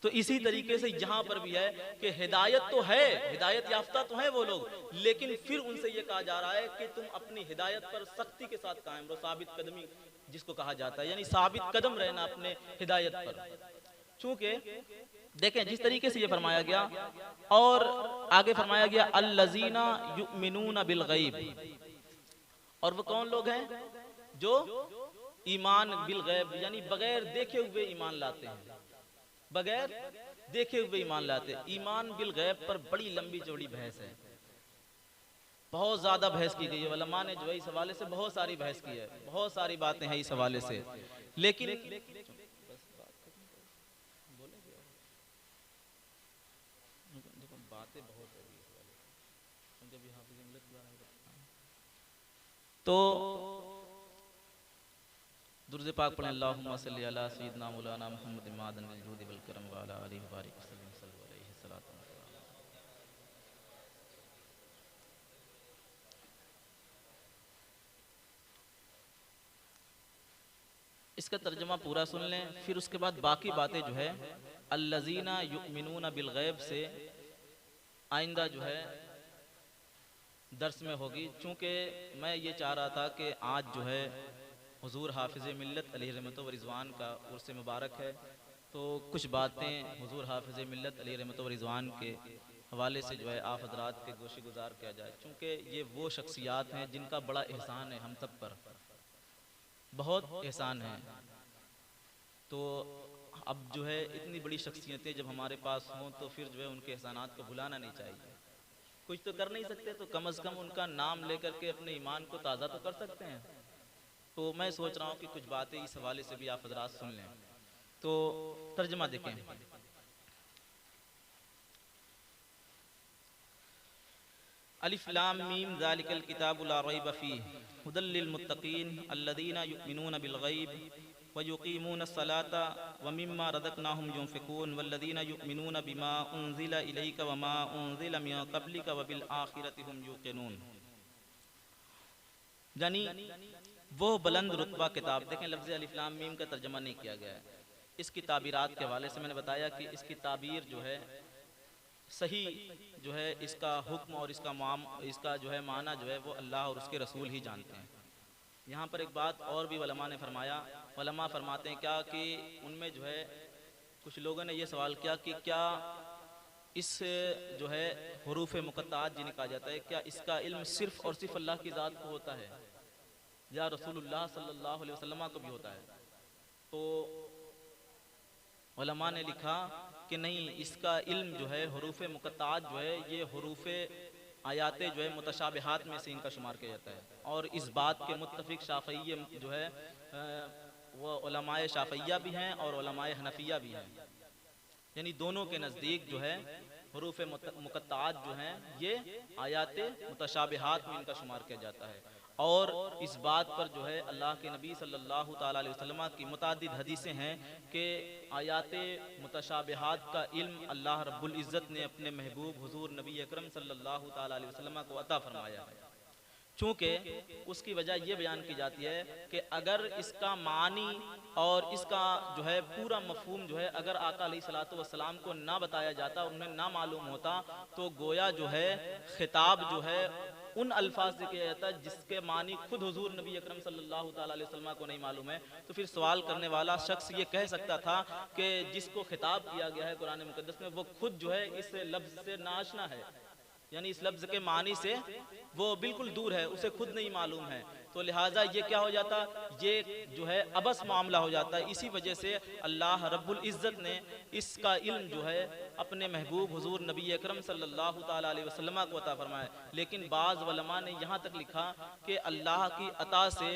तो इसी तरीके से यहाँ पर भी है कि हिदायत तो है, हिदायत याफ्ता तो है वो लोग, लेकिन फिर उनसे ये कहा जा रहा है कि तुम अपनी हिदायत पर सख्ती के साथ कायम रहो, साबित कदमी जिसको कहा जाता है, यानी साबित कदम रहना अपने हिदायत पर। चूंकि देखें जिस तरीके से ये फरमाया गया और आगे फरमाया गया अल्लज़ीना युमिनूना बिल गैब, और वो कौन लोग हैं जो ईमान बिल गैब यानी बगैर देखे हुए ईमान लाते हैं, बगैर देखे हुए ईमान लाते। ईमान बिल गैब पर बड़ी लंबी चौड़ी बहस है, बहुत ज्यादा बहस की गई है। उलमा ने जो है इस हवाले से बहुत सारी बहस की है, बहुत सारी बातें हैं इस हवाले से, लेकिन बातें बहुत तो दुरूद पाक पढ़ें अल्लाहुम्मा सल्ली अला सय्यिदना मौलाना मुहम्मद मादन बिल जूद वल करम व अला आलिहि व बारिक वसल्लम सल्लल्लाहु अलैहि सलातु व सलाम। इसका तर्जुमा पूरा सुन लें, फिर उसके बाद बाकी बातें जो है अल्लज़ीना युमिनूना बिल गैब से आइंदा जो है दर्स में होगी। चूँकि मैं ये चाह रहा था कि आज जो है हुजूर हाफिज़ मिल्लत अलैहि रहमत व रिज़वान का उर्स मुबारक है, तो कुछ बातें हुजूर हाफिज़ मिल्लत अलैहि रहमत व रिज़वान के हवाले से जो है आप हज़रात के गोशी गुजार किया जाए। चूँकि ये वो शख्सियात हैं जिनका बड़ा एहसान है हम सब पर, बहुत एहसान है। तो अब जो है इतनी बड़ी शख्सियतें जब हमारे पास हों तो फिर जो है उनके एहसानात को भुलाना नहीं चाहिए। कुछ तो कर नहीं सकते तो कम से कम उनका नाम लेकर के अपने ईमान को ताज़ा तो कर सकते हैं। तो मैं सोच रहा हूँ कि कुछ बातें इस हवाले से भी आप हजरात सुन लें। तो तर्जमा देखें। अलिफ लाम मीम ज़ालिकल किताबु ला रैब फ़ीह हुदल लिल मुत्तक़ीन अल्लज़ीना युमिनूना बिल गैब व युक़ीमूना अस्सलाता व मिम्मा रज़क़नाहुम युनफ़िक़ून वल्लज़ीना युमिनूना बिमा उन्ज़िला इलैका व मा उन्ज़िला मिन क़ब्लिका व बिल आखिरति हुम यूक़िनून। यानी वो बुलंद रुतबा किताब। देखें, लफ्ज़ अलिफ लाम मीम का तर्जमा नहीं किया गया है। इसकी ताबीरात के हवाले से मैंने बताया कि इसकी ताबीर जो है सही जो है इसका हुक्म और इसका जो है माना जो है वो अल्लाह और उसके रसूल ही जानते हैं। यहाँ पर एक बात और भी उलमा ने फरमाया। उलमा फरमाते हैं क्या कि उनमें जो है कुछ लोगों ने ये सवाल किया कि क्या इस जो है हरूफ मुक़त्ताअत जिन्हें कहा जाता है, क्या इसका इल्म सिर्फ़ और सिर्फ अल्लाह की ज़ात को होता है या रसूलुल्लाह सल्लल्लाहु अलैहि वसल्लम को भी होता है? तो उलमा ने लिखा कि नहीं, इसका इल्म जो है हरूफ मुक़त्ताअत जो है ये हरूफ आयाते जो है मुतशाबिहात में से इनका शुमार किया जाता है। और इस बात के मुत्तफ़िक़ शाफ़िय्य जो है वो उलमाए शाफ़िय्या भी हैं और उलमाए हनफिया भी हैं। यानी दोनों के नज़दीक जो है हरूफ मुक़त्ताअत जो हैं ये आयाते मुतशाबिहात में इनका शुमार किया जाता है। और इस बात पर जो है अल्लाह के नबी सल्लल्लाहु ताला अलैहि वसल्लम की मुतादिद हदीसें हैं कि आयाते मुतशाबिहात का इल्म अल्लाह रब्बुल इज़्ज़त ने अपने महबूब हुज़ूर नबी अकरम सल्लल्लाहु ताला अलैहि वसल्लम को अता फरमाया है। चूँकि उसकी वजह यह बयान की जाती है कि अगर इसका मानी और इसका जो है पूरा मफहूम जो है अगर आका अलैहिस्सलातु वस्सलाम को ना बताया जाता, उन्हें ना मालूम होता, तो गोया जो है खिताब जो है उन अल्फाज से किया जाता है जिसके मानी खुद हुजूर नबी अकरम सल्लल्लाहु ताला अलैहि वसल्लम को नहीं मालूम है। तो फिर सवाल करने वाला शख्स ये कह सकता था कि जिसको खिताब किया गया है कुरान मुकद्दस में वो खुद जो है इस लफ्ज़ से नाशना है, यानी इस लफ्ज़ के मानी से वो बिल्कुल दूर है, उसे खुद नहीं मालूम है। तो लिहाजा ये क्या हो जाता, ये जो है अबस मामला हो जाता है। इसी वजह से अल्लाह रब्बुल इज़्ज़त ने इसका इल्म जो है अपने महबूब हुजूर नबी अकरम सल्लल्लाहु ताला अलैहि वसल्लम को अता फरमाया। लेकिन बाज़ उलमा ने यहाँ तक लिखा कि अल्लाह की अता से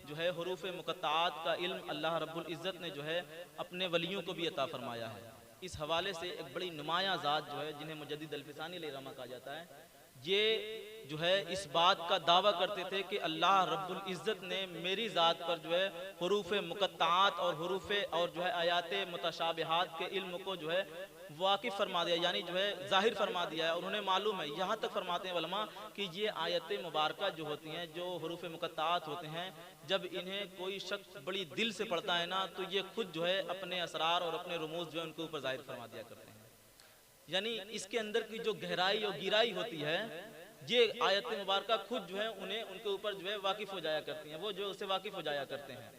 जो है हरूफ मुक़त्ताअत का इल्म अल्लाह रब्बुल इज़्ज़त ने जो है अपने वलियों को भी अता फरमाया है। इस हवाले से एक बड़ी नुमाया ज़ात जो है जिन्हें मुजद्दिद अल-फ़िसानी अलैहिर्रहमा कहा जाता है, ये जो है इस बात का दावा करते थे कि अल्लाह रब्बुल इज़्ज़त ने मेरी ज़ात पर जो है हरूफ मुक़त्ताअत और हरूफ और जो है आयाते मुतशाबिहात के इल्म को जो है वाकिफ़ फरमा दिया, यानी जो है ज़ाहिर फरमा दिया है और उन्हें मालूम है। यहाँ तक फरमाते हैं उलमा कि ये आयत मुबारका जो होती हैं, जो हरूफ मुक़त्ताअत होते हैं, जब इन्हें कोई शख्स बड़ी दिल से पढ़ता है ना, तो ये खुद जो है अपने असरार और अपने रुमूज़ जो है उनके ऊपर ज़ाहिर फरमा दिया करते हैं। यानी इसके अंदर की जो गहराई और गिराई होती है, ये आयत मुबारका खुद जो है उन्हें उनके ऊपर जो है वाकिफ़ हो जाया करती हैं, वो जो उससे वाकिफ़ हो जाया करते हैं।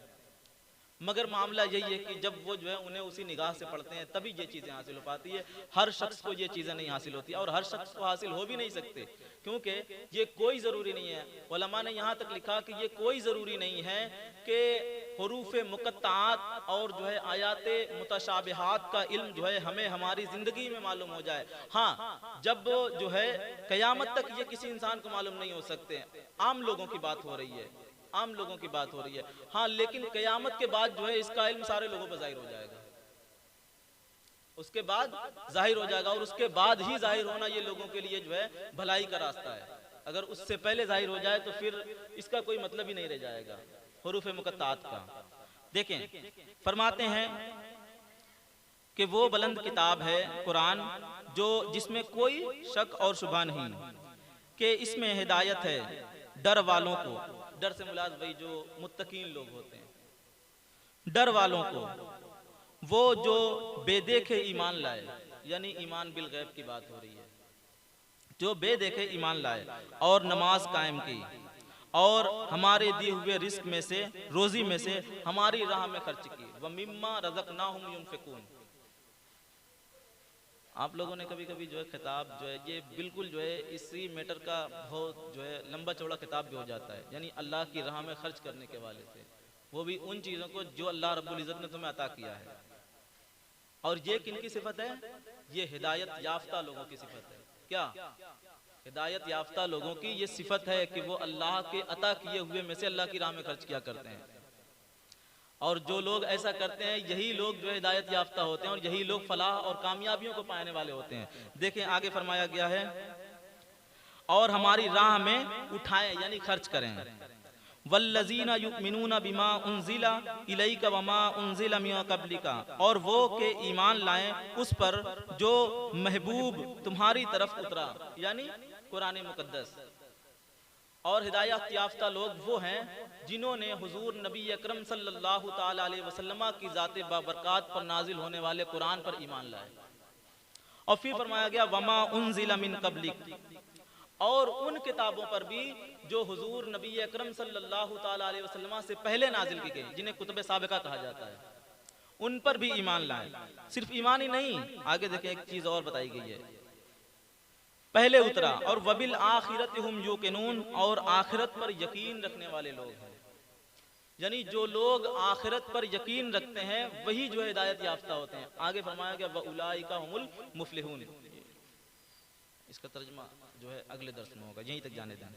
मगर मामला यही है कि जब वो जो है उन्हें उसी निगाह से पढ़ते हैं तभी ये चीज़ें हासिल हो पाती है। हर शख्स को ये चीज़ें नहीं हासिल होती और हर शख्स को हासिल हो भी नहीं सकते, क्योंकि ये कोई ज़रूरी नहीं है। उलमा ने यहाँ तक लिखा कि ये कोई ज़रूरी नहीं है कि हरूफ मुक़त्ताअत और जो है आयाते मुतशाबिहात का इल्म जो है हमें हमारी ज़िंदगी में मालूम हो जाए। हाँ, जब जो है क़यामत तक ये किसी इंसान को मालूम नहीं हो सकते, आम लोगों की बात हो रही है, आम लोगों की बात हो रही है। हाँ, लेकिन क़यामत के बाद जो है इसका इल्म सारे लोगों पर ज़ाहिर हो जाएगा, उसके बाद ज़ाहिर हो जाएगा और उसके बाद ही ज़ाहिर होना ये लोगों के लिए जो है भलाई का रास्ता है। अगर उससे पहले ज़ाहिर हो जाए तो फिर इसका कोई मतलब ही नहीं रह जाएगा हरूफ मुक़त्ताअत का। देखें, फरमाते हैं कि वो बुलंद किताब है कुरान जो जिसमें कोई शक और शुबा नहीं कि इसमें हिदायत है डर वालों को। डर से मुराद वही जो मुत्तकीन लोग होते हैं, डर वालों को, वो जो बेदेखे ईमान लाए, यानी ईमान बिल गैब की बात हो रही है, जो बेदेखे ईमान लाए और नमाज कायम की और हमारे दिए हुए रिस्क में से, रोजी में से हमारी राह में खर्च की। व मिम्मा रज़क़नाहुम युनफ़िक़ून। आप लोगों ने कभी कभी जो है खिताब जो है ये बिल्कुल जो है इसी मैटर का बहुत जो है लंबा चौड़ा खिताब भी हो जाता है, यानी अल्लाह की राह में खर्च करने के वाले से, वो भी उन चीज़ों को जो अल्लाह रब्बुल इज़्ज़त ने तुम्हें अता किया है। और ये किनकी सिफत है? ये हिदायत याफ्ता लोगों की सिफत है। क्या? हिदायत याफ्ता लोगों की ये सिफत है कि वो अल्लाह के अता किए हुए में से अल्लाह की राह में खर्च किया करते हैं। और जो लोग ऐसा करते हैं यही लोग जो हिदायत याफ्ता होते हैं और यही लोग फलाह और कामयाबियों को पाने वाले होते हैं। देखें आगे फरमाया गया है, और हमारी राह में उठाएं यानी खर्च करें। वल्लज़ीना युमिनूना बिमा उन्ज़िला इलैका वमा उन्ज़िला मिन क़ब्लिका, और वो के ईमान लाएं उस पर जो महबूब तुम्हारी तरफ उतरा, यानी कुरान मुकद्दस। और हिदायत याफ्ता लोग वो हैं जिन्होंने हुजूर नबी अकरम सल्लल्लाहु ताला अलैहि वसल्लम की ज़ात बाबरकात पर नाजिल होने वाले कुरान पर ईमान लाए। और फिर फरमाया गया वमा उन्ज़िला मिन क़ब्लिक, और उन किताबों पर भी जो हुजूर नबी अकरम सल्लल्लाहु ताला अलैहि वसल्लम से पहले नाजिल की गई, जिन्हें कुतुब साबिका कहा जाता है, उन पर भी ईमान लाएं। सिर्फ ईमान ही नहीं, आगे देखें एक चीज और बताई गई है, पहले उतरा और वबिल आखिरत हुम यूकिनून, और आखिरत पर यकीन रखने वाले लोग हैं। यानी जो लोग आखिरत पर यकीन रखते हैं वही जो हिदायत याफ्ता होते हैं। आगे फरमाया गया वउलाइका हुमुल मुफलिहून। इसका तर्जुमा जो है अगले दर्स में होगा, यहीं तक जाने दें।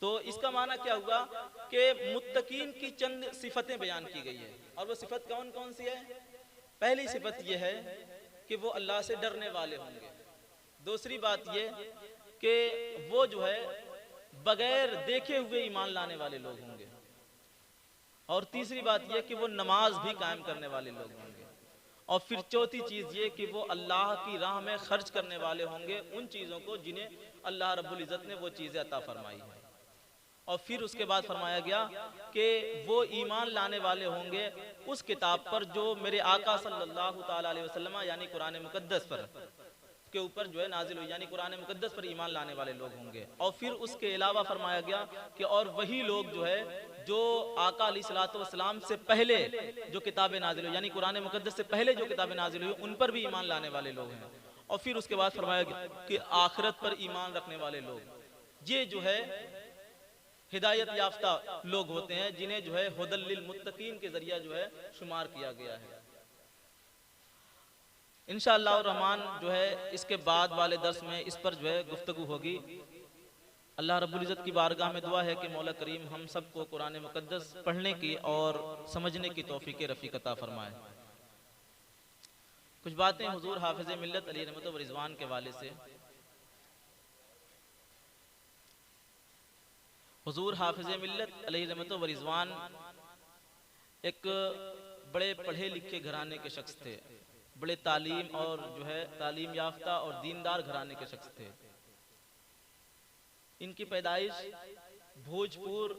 तो इसका माना क्या हुआ कि मुत्तकीन की चंद सिफतें बयान की गई है। और वो सिफत कौन कौन सी है? पहली सिफत यह है कि वो अल्लाह से डरने वाले होंगे। दूसरी बात यह कि वो जो है बगैर देखे हुए ईमान लाने वाले लोग होंगे। और तीसरी बात यह कि वो नमाज भी कायम करने वाले लोग होंगे। और फिर चौथी चीज ये कि वो अल्लाह की राह में खर्च करने वाले होंगे उन चीजों को जिन्हें अल्लाह रब्बुल इज्जत ने वो चीजें अता फरमाई है। और फिर उसके बाद फरमाया गया कि वो ईमान लाने वाले होंगे उस किताब पर जो मेरे आका सल्लल्लाहु ताला अलैहि वसल्लम यानी कुरान मुकद्दस पर के ऊपर जो है नाजिल हुई, यानी कुरान मुकद्दस पर ईमान लाने वाले लोग होंगे। और फिर उसके अलावा फरमाया गया कि और वही लोग जो है जो आका अलैहिस्सलातु वस्सलाम से पहले जो किताबें नाजिल हुई, यानी कुरान मुकद्दस से पहले जो किताबें नाजिल हुई उन पर भी ईमान लाने वाले लोग हैं। और फिर उसके बाद फरमाया गया कि आखिरत पर ईमान रखने वाले लोग, ये जो है हिदायत याफ्ता लोग होते हैं जिन्हें जो है हुदल लिल मुत्तकीन के जरिया जो है शुमार किया गया है। इंशाअल्लाह रहमान जो है इसके बाद वाले दर्स में इस पर जो है गुफ्तगू होगी। अल्लाह रब्बुल इज़्ज़त की बारगाह में दुआ है कि मौला करीम हम सबको कुरान मुकद्दस पढ़ने की और समझने की तौफीक रफ़ीक अता फरमाए। कुछ बातें हुजूर हाफिज़ मिल्लत अली रहमत व रिज़वान के वाले से। हुजूर हाफिज़ मिल्लत अलैहि रहमत व रिज़वान एक बड़े पढ़े लिखे घराने के शख्स थे, बड़े तालीम और जो है तालीम याफ्ता और दीनदार घराने के शख्स थे। इनकी पैदाइश भोजपुर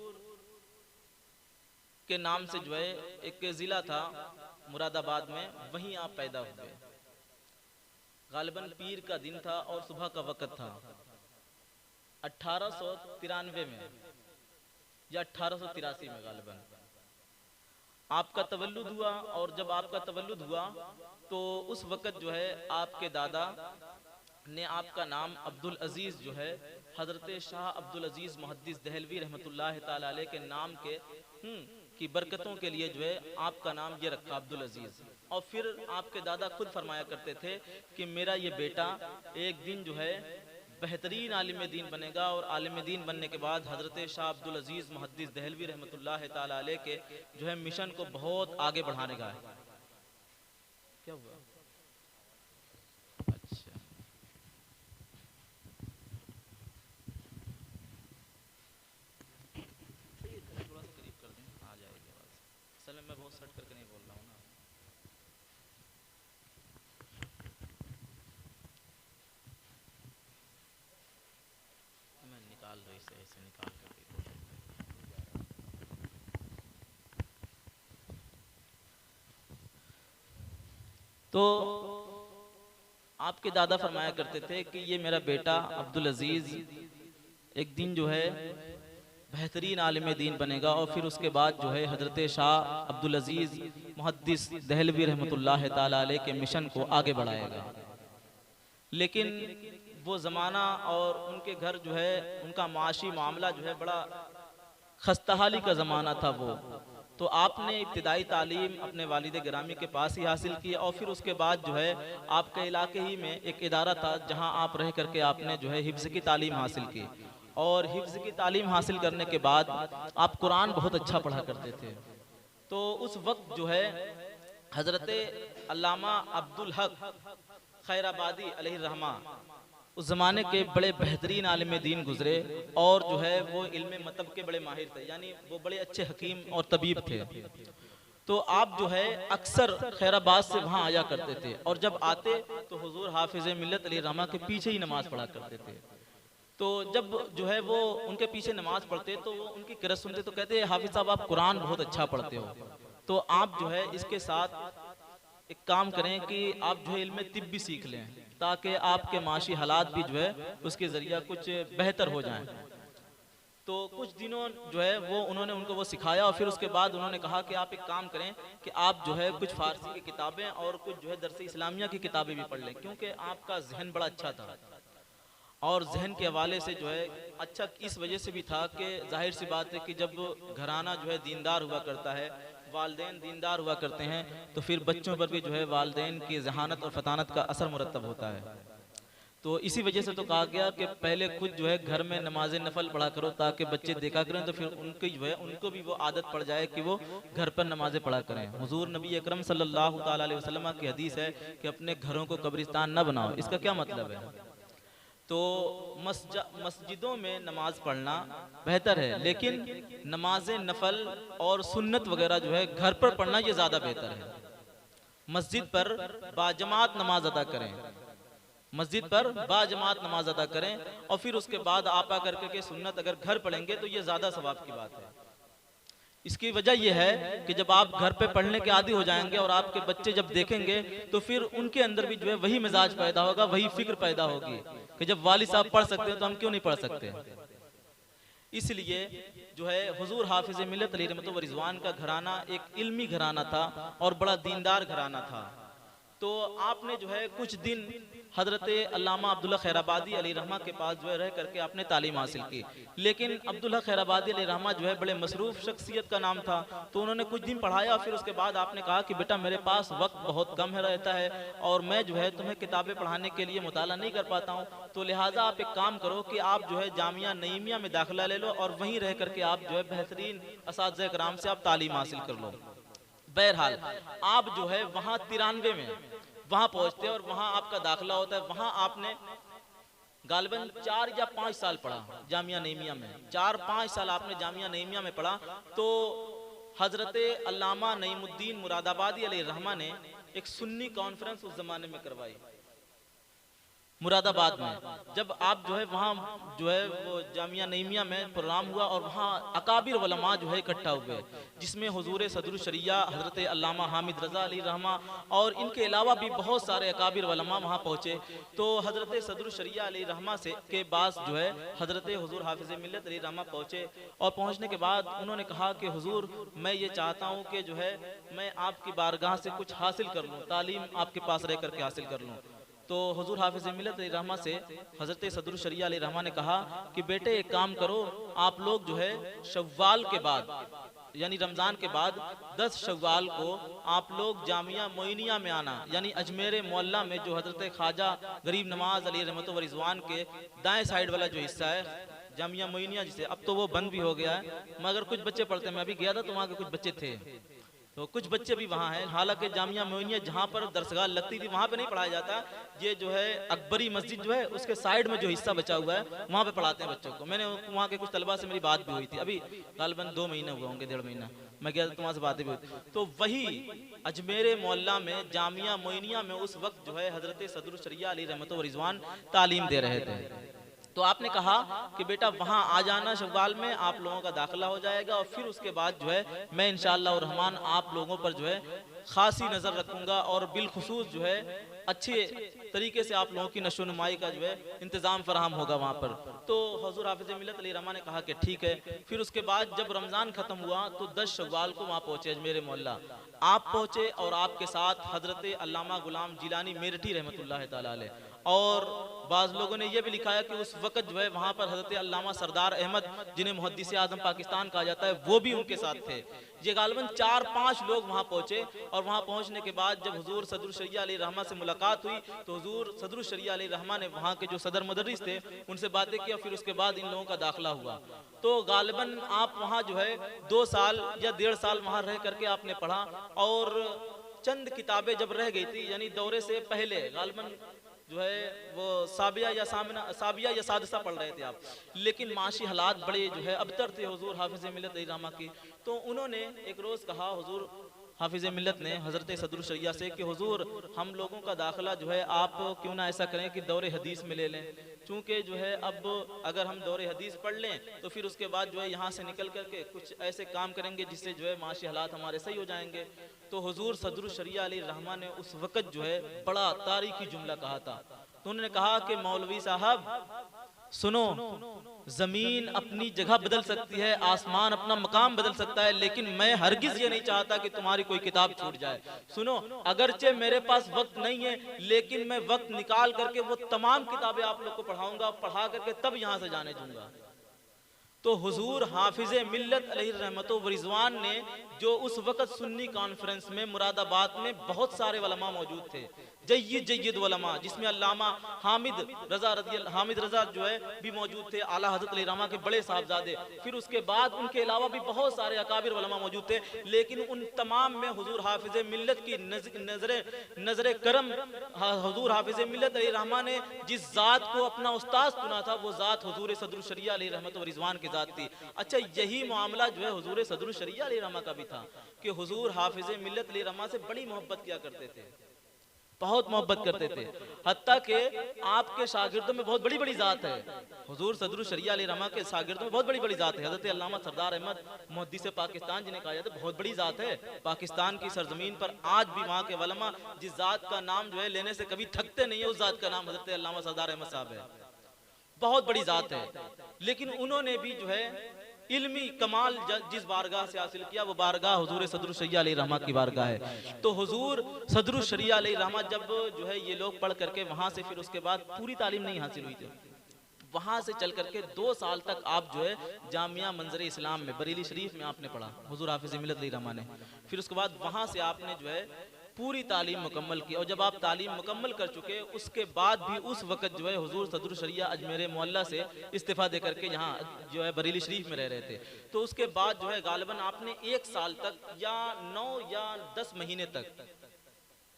के नाम से जो है एक ज़िला था मुरादाबाद में, वहीं आप पैदा हुए। गालिबन पीर का दिन था और सुबह का वक़्त था 1893 में या 1883 में गालिबन आपका तवल्लुद हुआ। और जब आपका तवल्लुद हुआ तो उस वक़्त जो है आपके दादा ने आपका नाम अब्दुल अजीज़ जो है हज़रत शाह अब्दुल अजीज़ मुहद्दिस दहलवी रहमतुल्लाह ताला अलैह के नाम के की बरकतों के लिए जो है आपका नाम ये रखा अब्दुल अजीज़। और फिर आपके दादा खुद फरमाया करते थे कि मेरा ये बेटा एक दिन जो है बेहतरीन आलिम दीन बनेगा और आलिम दीन बनने के बाद हज़रत शाह अब्दुल अजीज़ मुहद्दिस दहलवी रहमतुल्लाह ताला अलैह के जो है मिशन को बहुत आगे बढ़ाने का है। क्या हुआ? अच्छा, थोड़ा सा करीब कर दें, आ जाएगी आवाज़। असल में मैं बहुत सट करके नहीं बोल रहा हूँ ना। मैं निकाल दो इसे, ऐसे निकाल कर तो आपके दादा फरमाया करते थे कि ये मेरा बेटा अब्दुल अजीज़ एक दिन जो है बेहतरीन आलिम दीन बनेगा और फिर उसके बाद जो है हज़रत शाह अब्दुल अजीज़ मुहद्दिस दहलवी रहमतुल्लाह ताला अलैह के मिशन को आगे बढ़ाएगा। लेकिन वो ज़माना और उनके घर जो है उनका माशी मामला जो है बड़ा खस्ताहाली का ज़माना था। वो तो आपने इब्तिदाई तालीम अपने वालिद गिरामी के पास ही हासिल की और फिर उसके बाद जो है आपके इलाके ही में एक इदारा था जहां आप रह करके आपने जो है हिफ्ज़ की तालीम हासिल की, और हिफ्ज़ की तालीम हासिल करने के बाद आप कुरान बहुत अच्छा पढ़ा करते थे। तो उस वक्त जो है हज़रत अल्लामा अब्दुल हक खैराबादी अलैहिर्रहमा उस ज़माने के बड़े बेहतरीन आलिम दीन गुजरे, और जो है वो इल्म मतलब के बड़े माहिर थे, यानी वो बड़े अच्छे हकीम और तबीब थे। तो आप जो है अक्सर खैराबाद से वहाँ आया करते थे, और जब आते तो हुजूर हाफिज़ मिल्लत अलैहिर्रहमा के पीछे ही नमाज़ पढ़ा करते थे। तो जब जो है वो उनके पीछे नमाज पढ़ते तो वो उनकी किरत सुनते तो कहते हाफिज़ साहब आप कुरान बहुत अच्छा पढ़ते हो, तो आप जो है इसके साथ एक काम करें कि आप जो है इल्म तिब भी सीख लें, ताकि आपके माशी हालात भी जो है उसके ज़रिए कुछ बेहतर हो जाएं। तो कुछ दिनों जो है वो उन्होंने उनको वो सिखाया, और फिर उसके बाद उन्होंने कहा कि आप एक काम करें कि आप जो है कुछ फ़ारसी की किताबें और कुछ जो है दरस इस्लामिया की किताबें भी पढ़ लें, क्योंकि आपका जहन बड़ा अच्छा था। और जहन के हवाले से जो है अच्छा इस वजह से भी था कि जाहिर सी बात है कि जब घराना जो है दीनदार हुआ करता है, वालदेन दीनदार हुआ करते हैं, तो फिर बच्चों पर भी जो है वालदेन की जहानत और फतानत का असर मुरतब होता है। तो इसी वजह से तो कहा गया कि पहले खुद जो है घर में नमाज नफल पढ़ा करो, ताकि बच्चे देखा करें तो फिर उनकी जो है उनको भी वो आदत पड़ जाए कि वो घर पर नमाजें पढ़ा करें। हुजूर नबी अकरम सल्लल्लाहु ताला अलैहि वसल्लम की हदीस है कि अपने घरों को कब्रिस्तान न बनाओ। इसका क्या मतलब है? तो मस्जिदों में नमाज पढ़ना बेहतर है, लेकिन नमाज नफल और सुन्नत वगैरह जो है घर पर पढ़ना ये ज़्यादा बेहतर है। मस्जिद पर बाजमात नमाज अदा करें, मस्जिद पर बाजमात नमाज अदा करें, और फिर उसके बाद आप आकर के सुन्नत अगर घर पढ़ेंगे तो ये ज़्यादा सवाब की बात है। इसकी वजह यह है कि जब आप घर पे पढ़ने के आदी हो जाएंगे और आपके बच्चे जब देखेंगे तो फिर उनके अंदर भी जो है वही मिजाज पैदा होगा, वही फिक्र पैदा होगी कि जब वालिद साहब पढ़ सकते हैं तो हम क्यों नहीं पढ़ सकते। इसलिए जो है हुजूर हाफिज़ मिल्लत अलैहि व रिज़वान का घराना एक इल्मी घराना था और बड़ा दीनदार घराना था। तो आपने जो है कुछ दिन हजरत अल्लामा अब्दुल्ला खैराबादी अलैहिर्रहमा के पास जो है रह करके आपने तालीम हासिल की, लेकिन अब्दुल्ला खैराबादी अलैहिर्रहमा जो है बड़े मसरूफ़ शख्सियत का नाम था। तो उन्होंने कुछ दिन पढ़ाया, फिर उसके बाद आपने कहा कि बेटा मेरे पास वक्त बहुत कम है रहता है और मैं जो है तुम्हें किताबें पढ़ाने के लिए मुताला नहीं कर पाता हूँ, तो लिहाजा आप एक काम करो कि आप जो है जामिया नईमिया में दाखिला ले लो और वहीं रह करके आप जो है बेहतरीन असातिज़ा कराम से आप तालीम हासिल कर लो। बहरहाल आप जो है वहाँ 93 में वहाँ पहुँचते और वहाँ आपका दाखिला होता है। वहाँ आपने गालिबन 4 या 5 साल पढ़ा जामिया नईमिया में, 4-5 साल आपने जामिया नईमिया में पढ़ा। तो हजरत अल्लामा नईमुद्दीन मुरादाबादी अलैहिर्रहमा ने एक सुन्नी कॉन्फ्रेंस उस जमाने में करवाई मुरादाबाद में। जब आप जो है वहाँ जो है वो जामिया नईमिया में प्रोग्राम हुआ और वहाँ अकाबिर उलमा जो है इकट्ठा हुए, जिसमें हुजूर सदरुल शरिया हज़रत अल्लामा हामिद रज़ा अलैहिर्रहमा और इनके अलावा भी बहुत सारे अकाबिर उलमा वहाँ पहुँचे। तो हज़रत सदरुल शरिया अलैहिर्रहमा से के पास जो है हज़रत हुजूर हाफिज़ मिल्लत अलैहिर्रहमा पहुँचे, और पहुँचने के बाद उन्होंने कहा कि हुजूर मैं ये चाहता हूँ कि जो है मैं आपकी बारगाह से कुछ हासिल कर लूँ, तालीम आपके पास रह करके हासिल कर लूँ। तो हुजूर हाफिज़ मिल्लत अलैहिर्रहमा से हज़रत सदरुल शरिया अलैहिर्रहमा ने कहा कि बेटे एक काम करो, आप लोग जो है शव्वाल के बाद यानी रमज़ान के बाद 10 शव्वाल को आप लोग जामिया मोइनिया में आना, यानी अजमेर मोहल्ला में जो हज़रत ख्वाजा गरीब नवाज अलैहि व रिज़वान के दाएं साइड वाला जो हिस्सा है जामिया मोइनिया, जिसे अब तो वो बंद भी हो गया है, मगर कुछ बच्चे पढ़ते हैं। मैं अभी गया था तो वहाँ के कुछ बच्चे थे, तो कुछ बच्चे भी वहाँ हैं। हालांकि जामिया मोइनिया जहाँ पर दरसगाह लगती थी वहाँ पे नहीं पढ़ाया जाता, ये जो है अकबरी मस्जिद जो है उसके साइड में जो हिस्सा बचा हुआ है वहाँ पे पढ़ाते हैं बच्चों को। मैंने वहाँ के कुछ तलबा से मेरी बात भी हुई थी, अभी गालिबन 2 महीने हुए होंगे, 1.5 महीना मैं गया तो वहाँ से बातें भी हुई। तो वही अजमेर मोहल्ला में जामिया मोइनिया में उस वक्त जो है हजरत सदरुल शरिया अलैहि व रिज़वान तालीम दे रहे थे। तो आपने कहा कि बेटा वहाँ आ जाना शव्वाल में, आप लोगों का दाखिला हो जाएगा और फिर उसके बाद जो है मैं इंशाअल्लाह रहमान आप लोगों पर जो है खासी नज़र रखूँगा और बिलखुसूस जो है अच्छे तरीके से आप लोगों की नशोनुमाई का जो है इंतज़ाम फराहम होगा वहाँ पर। तो हुजूर हाफिज़ मिल्लत अलैहिर्रहमा ने कहा कि ठीक है। फिर उसके बाद जब रमज़ान ख़त्म हुआ तो 10 शव्वाल को वहाँ पहुँचे अजमेर मोहल्ला आप पहुँचे, और आपके साथ हज़रत अल्लामा गुलाम जिलानी मेरठी रहमतुल्लाह ताला अलैह और बाज़ लोगों ने यह भी लिखा है कि उस वक़्त जो है वहाँ पर हज़रत अल्लामा सरदार अहमद, जिन्हें मुहद्दिस आज़म पाकिस्तान कहा जाता है, वो भी उनके साथ थे। ये गालिबन 4-5 लोग वहाँ पहुँचे और वहाँ पहुँचने के बाद जब हुजूर सदरुल शरिया अलैहि रहमा से मुलाकात हुई तो हुजूर सदरुल शरिया अलैहि रहमा ने वहाँ के जो सदर मुदर्रिस थे उनसे बातें की और फिर उसके बाद इन लोगों का दाखिला हुआ। तो गालिबन आप वहाँ जो है 2 साल या 1.5 साल वहाँ रह करके आपने पढ़ा और चंद किताबें जब रह गई थी, यानी दौरे से पहले गालिबन जो है वो साबिया या सादसा पढ़ रहे थे आप, लेकिन माशी हालात बड़े जो है अबतर थे हुजूर हाफिज मिल्लत रहमा की। तो उन्होंने एक रोज़ कहा हुजूर हाफिज मिल्लत ने हज़रत सदरुल शरिया से कि हुजूर हम लोगों का दाखिला जो है आप क्यों ना ऐसा करें कि दौरे हदीस में ले लें, चूँकि जो है अब अगर हम दौरे हदीस पढ़ लें तो फिर उसके बाद जो है यहाँ से निकल करके कुछ ऐसे काम करेंगे जिससे जो है माशी हालात हमारे सही हो जाएंगे। तो हुजूर सदरुल शरिया अलैहि रहमा ने उस वक़्त जो है बड़ा तारीखी जुमला कहा था। तो उन्होंने कहा कि मौलवी साहब सुनो, जमीन अपनी जगह बदल सकती है, आसमान अपना मकाम बदल सकता है, लेकिन मैं हरगिज ये नहीं चाहता कि तुम्हारी कोई किताब छूट जाए। सुनो, अगरचे मेरे पास वक्त नहीं है लेकिन मैं वक्त निकाल करके वो तमाम किताबें आप लोग को पढ़ाऊंगा, पढ़ा करके तब यहाँ से जाने दूंगा। तो हुजूर हाफिज मिल्लत अलैहि रहमतो व रिजवान ने जो उस वक़्त सुन्नी कॉन्फ्रेंस में मुरादाबाद में बहुत सारे उलमा मौजूद थे, जय्यद उलमा, जिसमें अल्लामा हामिद रजा जो है भी मौजूद थे, आला हज़रत अलैहि रहमा के बड़े साहबजादे, फिर उसके बाद उनके अलावा भी बहुत सारे अकाबिर उलमा मौजूद थे, लेकिन उन तमाम में हुजूर हाफिज मिल्लत की नजर करम हुजूर हाफिज मिल्लत अलैहि रहमा ने जिस जात को अपना उस्ताद चुना था वो जात हुजूर सदरुल शरिया अलैहि रहमतो व रिजवान की जात थी। अच्छा, यही मामला जो है हुजूर सदरुल शरिया अलैहि रहमा का भी था कि हुजूर हाफिज मिल्लत अलैहि रहमा से बड़ी मोहब्बत किया करते थे, बहुत मोहब्बत करते थे, हत्ता के आपके शागिर्दों में बहुत बड़ी बड़ी जात है। हुजूर सदरुल शरिया अलैहि रहमा के शागिर्दों में बहुत बड़ी बड़ी जात है। हज़रत अल्लामा सरदार अहमद मुहद्दिस पाकिस्तान जिन्हें कहा जाता है, बहुत बड़ी जात है। पाकिस्तान की सरजमीन पर आज भी वहाँ के उलमा जिस जात का नाम जो है लेने से कभी थकते नहीं है, उस जात का नाम हज़रत अल्लामा सरदार अहमद साहब है। बहुत बड़ी जात है, लेकिन उन्होंने भी जो है इल्मी कमाल जिस बारगाह से हासिल किया वो बारगाह हुजूर सदरुल शरिया अलैहि रहमा की बारगाह है। तो हुजूर सदरुल शरिया अलैहि रहमा जब जो है ये लोग पढ़ करके वहाँ से फिर उसके बाद पूरी तालीम नहीं हासिल हुई थी, वहाँ से चल करके 2 साल तक आप जो है जामिया मंजर इस्लाम में बरेली शरीफ में आपने पढ़ा हुजूर हाफिज मिल्लत अलैहि रहमा ने। फिर उसके बाद वहाँ से आपने जो है पूरी तालीम मुकम्मल की, और जब आप तालीम मुकम्मल कर चुके उसके बाद भी उस वक़्त जो है हुजूर सदरुल शरिया अजमेर मोहल्ला से इस्तीफ़ा दे करके यहाँ जो है बरेली शरीफ में रह रहे थे। तो उसके बाद जो है गालिबन आपने 1 साल तक या 9 या 10 महीने तक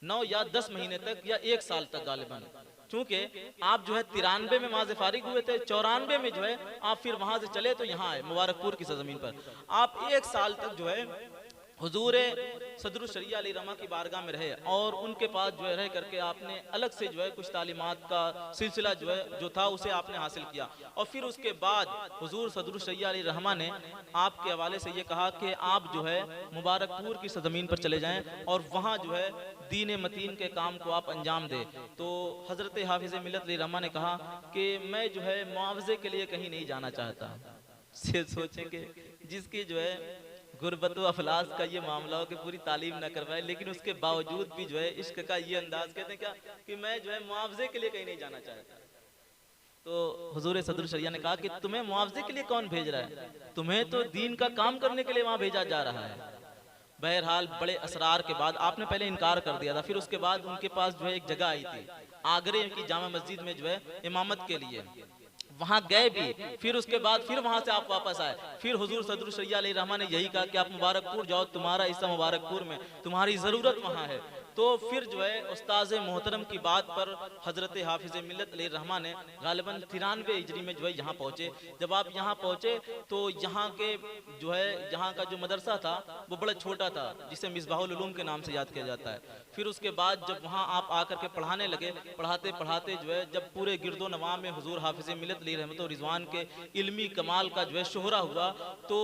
9 या 10 महीने तक या 1 साल तक गालिबन, चूंकि आप जो है 93 में वहां से फारिग हुए थे, 94 में जो है आप फिर वहां से चले तो यहाँ आए मुबारकपुर की सरजमीन पर। आप 1 साल तक जो है हुजूर सदरुल शरिया अलैहि रहमा की बारगाह में रहे और उनके पास जो है रह करके आपने अलग से जो है कुछ तालीमात का सिलसिला जो था उसे आपने हासिल किया। और फिर उसके बाद हुजूर सदरुल शरिया अलैहि रहमा ने आपके हवाले से ये कहा कि आप जो है मुबारकपुर की सरजमीन पर चले जाएं और वहाँ जो है दीन मतीन के काम को आप अंजाम दे। तो हज़रत हाफिज मिल्लत अलैहि रहमा ने कहा कि मैं जो है मुआवजे के लिए कहीं नहीं जाना चाहता। सोचें कि जिसकी जो है गुर्बत व अफलास का ये मामला हो कि पूरी तालीम ना करवाए, लेकिन उसके बावजूद भी जो है इश्क का ये अंदाज, कहते हैं क्या कि मैं जो है मुआवजे के लिए कहीं नहीं जाना चाहता। तो हुजूर सदरुल शरिया ने कहा कि तुम्हें मुआवजे के लिए कौन भेज रहा है, तुम्हें तो दीन का काम करने के लिए वहां भेजा जा रहा है। बहरहाल बड़े असरार के बाद आपने पहले इनकार कर दिया था, फिर उसके बाद उनके पास जो है एक जगह आई थी आगरे की जामा मस्जिद में जो है इमामत के लिए, वहां गए भी, फिर उसके बाद फिर वहां से आप वापस आए। फिर हुजूर सदरुल शरिया अलैहि रहमा ने यही कहा कि आप मुबारकपुर जाओ, तुम्हारा हिस्सा मुबारकपुर में, तुम्हारी जरूरत वहां है। तो फिर जो है उस्ताद मोहतरम की बात पर हजरत हाफिज मिल्लत अलैहि रहमा ने गालिबन 93 हिजरी में जो है यहाँ पहुंचे। जब आप यहाँ पहुंचे तो यहाँ के जो है यहाँ का जो मदरसा था वो बड़ा छोटा था, जिसे मिसबाहुल उलूम के नाम से याद किया जाता है। फिर उसके बाद जब वहाँ आप आकर के पढ़ाने लगे, पढ़ाते पढ़ाते जो है जब पूरे गिरदो नवा में हुजूर हाफिज मिल्लत अलैहि रहमतो रिजवान के इल्मी कमाल का जो है शोहरा हुआ, तो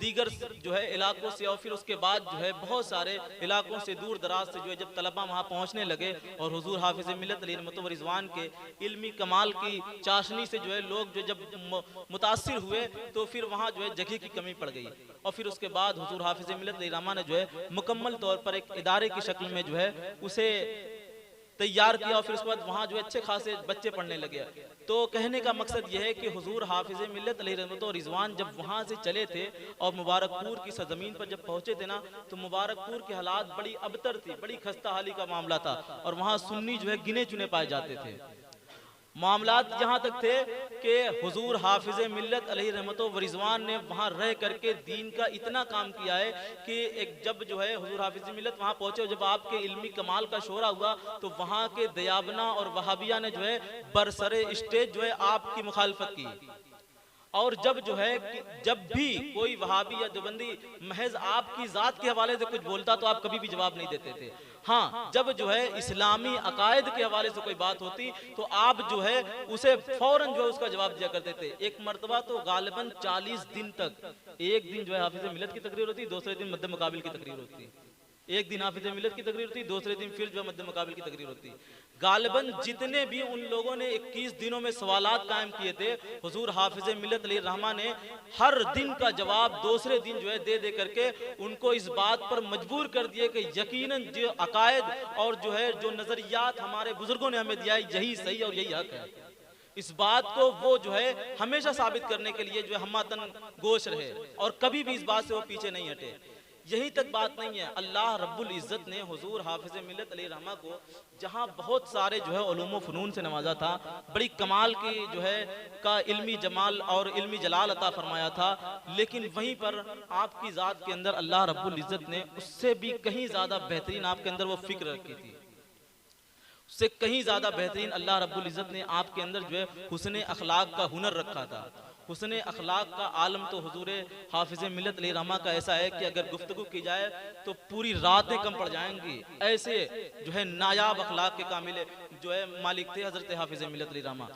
दीगर जो है इलाकों से और फिर उसके बाद जो है बहुत सारे इलाकों से दूर दराज से जो है जब तलबा वहाँ पहुँचने लगे और हुजूर हाफिज मिल्लत अलैहि रहमतो रिजवान के इल्मी कमाल की चाशनी से जो है लोग जो जब मुतासिर हुए तो फिर वहाँ जो है जगह की कमी पड़ गई। और फिर उसके बाद हुजूर हाफिज मिल्लत अलैहि रहमा ने जो है मुकम्मल तौर पर एक इदारे की शक्ल में जो है उसे तैयार किया और फिर उसके बाद वहाँ जो है अच्छे खासे बच्चे पढ़ने लगे। तो कहने का मकसद यह है कि हुजूर हाफिज मिल्लत अलैहि रहमत व रिजवान जब वहाँ से चले थे और मुबारकपुर की सरजमीन पर जब पहुँचे थे ना, तो मुबारकपुर के हालात बड़ी अबतर थी, बड़ी खस्ता हाली का मामला था और वहाँ सुन्नी जो है गिने चुने पाए जाते थे। मामलात यहाँ तक थे कि हुजूर हाफिज मिल्लत अलैहि रहमत व रिजवान ने वहाँ रह करके दीन का इतना काम किया है कि एक जब जो है हुजूर हाफिज मिल्लत वहाँ पहुँचे, जब आपके इल्मी कमाल का शोरा हुआ तो वहाँ के दयाबना और वहाबिया ने जो है बरसरे स्टेज जो है आपकी मुखालफत की। और जब जो है जब भी कोई वहाबी या देवबंदी महज आपकी जात के हवाले से कुछ बोलता तो आप कभी भी जवाब नहीं देते थे। हाँ, जब जो है इस्लामी अकायद के हवाले से कोई बात होती तो आप जो है उसे फौरन जो है उसका जवाब दिया करते थे। एक मर्तबा तो गालिबन 40 दिन तक, एक दिन जो है हाफिज मिल्लत की तकरीर होती, दूसरे दिन मद्दे मुकाबिल की तकरीर होती, एक दिन हाफिज मिल्लत की तकरीर होती, दूसरे दिन फिर जो मद्दे मुकाबिल की तकरीर होती। गालिबन जितने भी उन लोगों ने 21 दिनों में सवालात कायम किए थे, हुजूर हाफिज मिल्लत अलैहि रहमा ने हर दिन का जवाब दूसरे दिन जो है दे दे करके उनको इस बात पर मजबूर कर दिए कि यकीनन जो अकायद और जो है जो नजरियात हमारे बुजुर्गों ने हमें दिया है यही सही और यही हक है। इस बात को वो जो है हमेशा साबित करने के लिए जो है हम्मातन गोश रहे और कभी भी इस बात से वो पीछे नहीं हटे। यही तक बात नहीं है, अल्लाह रब्बुल इज़्ज़त ने हुजूर हाफिज मिल्लत अलैहि रहमा को जहाँ बहुत सारे जो है उलूम व फ़नून से नवाजा था, बड़ी कमाल की जो है का इल्मी जमाल और इल्मी जलाल अता फरमाया था, लेकिन वहीं पर आपकी ज़ात के अंदर अल्लाह रब्बुल इज़्ज़त ने उससे भी कहीं ज़्यादा बेहतरीन आपके अंदर वो फिक्र रखी थी, उससे कहीं ज़्यादा बेहतरीन अल्लाह रब्बुल इज़्ज़त ने आपके अंदर जो है हुस्न अखलाक का हुनर रखा था। हुस्न अखलाक का आलम तो हुजूर हाफिज मिल्लत अलैहि रहमा का ऐसा है कि अगर गुफ्तगू की जाए तो पूरी रातें कम पड़ जाएंगी। ऐसे जो है नायाब अखलाक के कामिल जो है मालिक थे हजरत हाफिज मिल्लत अलैहि रहमा।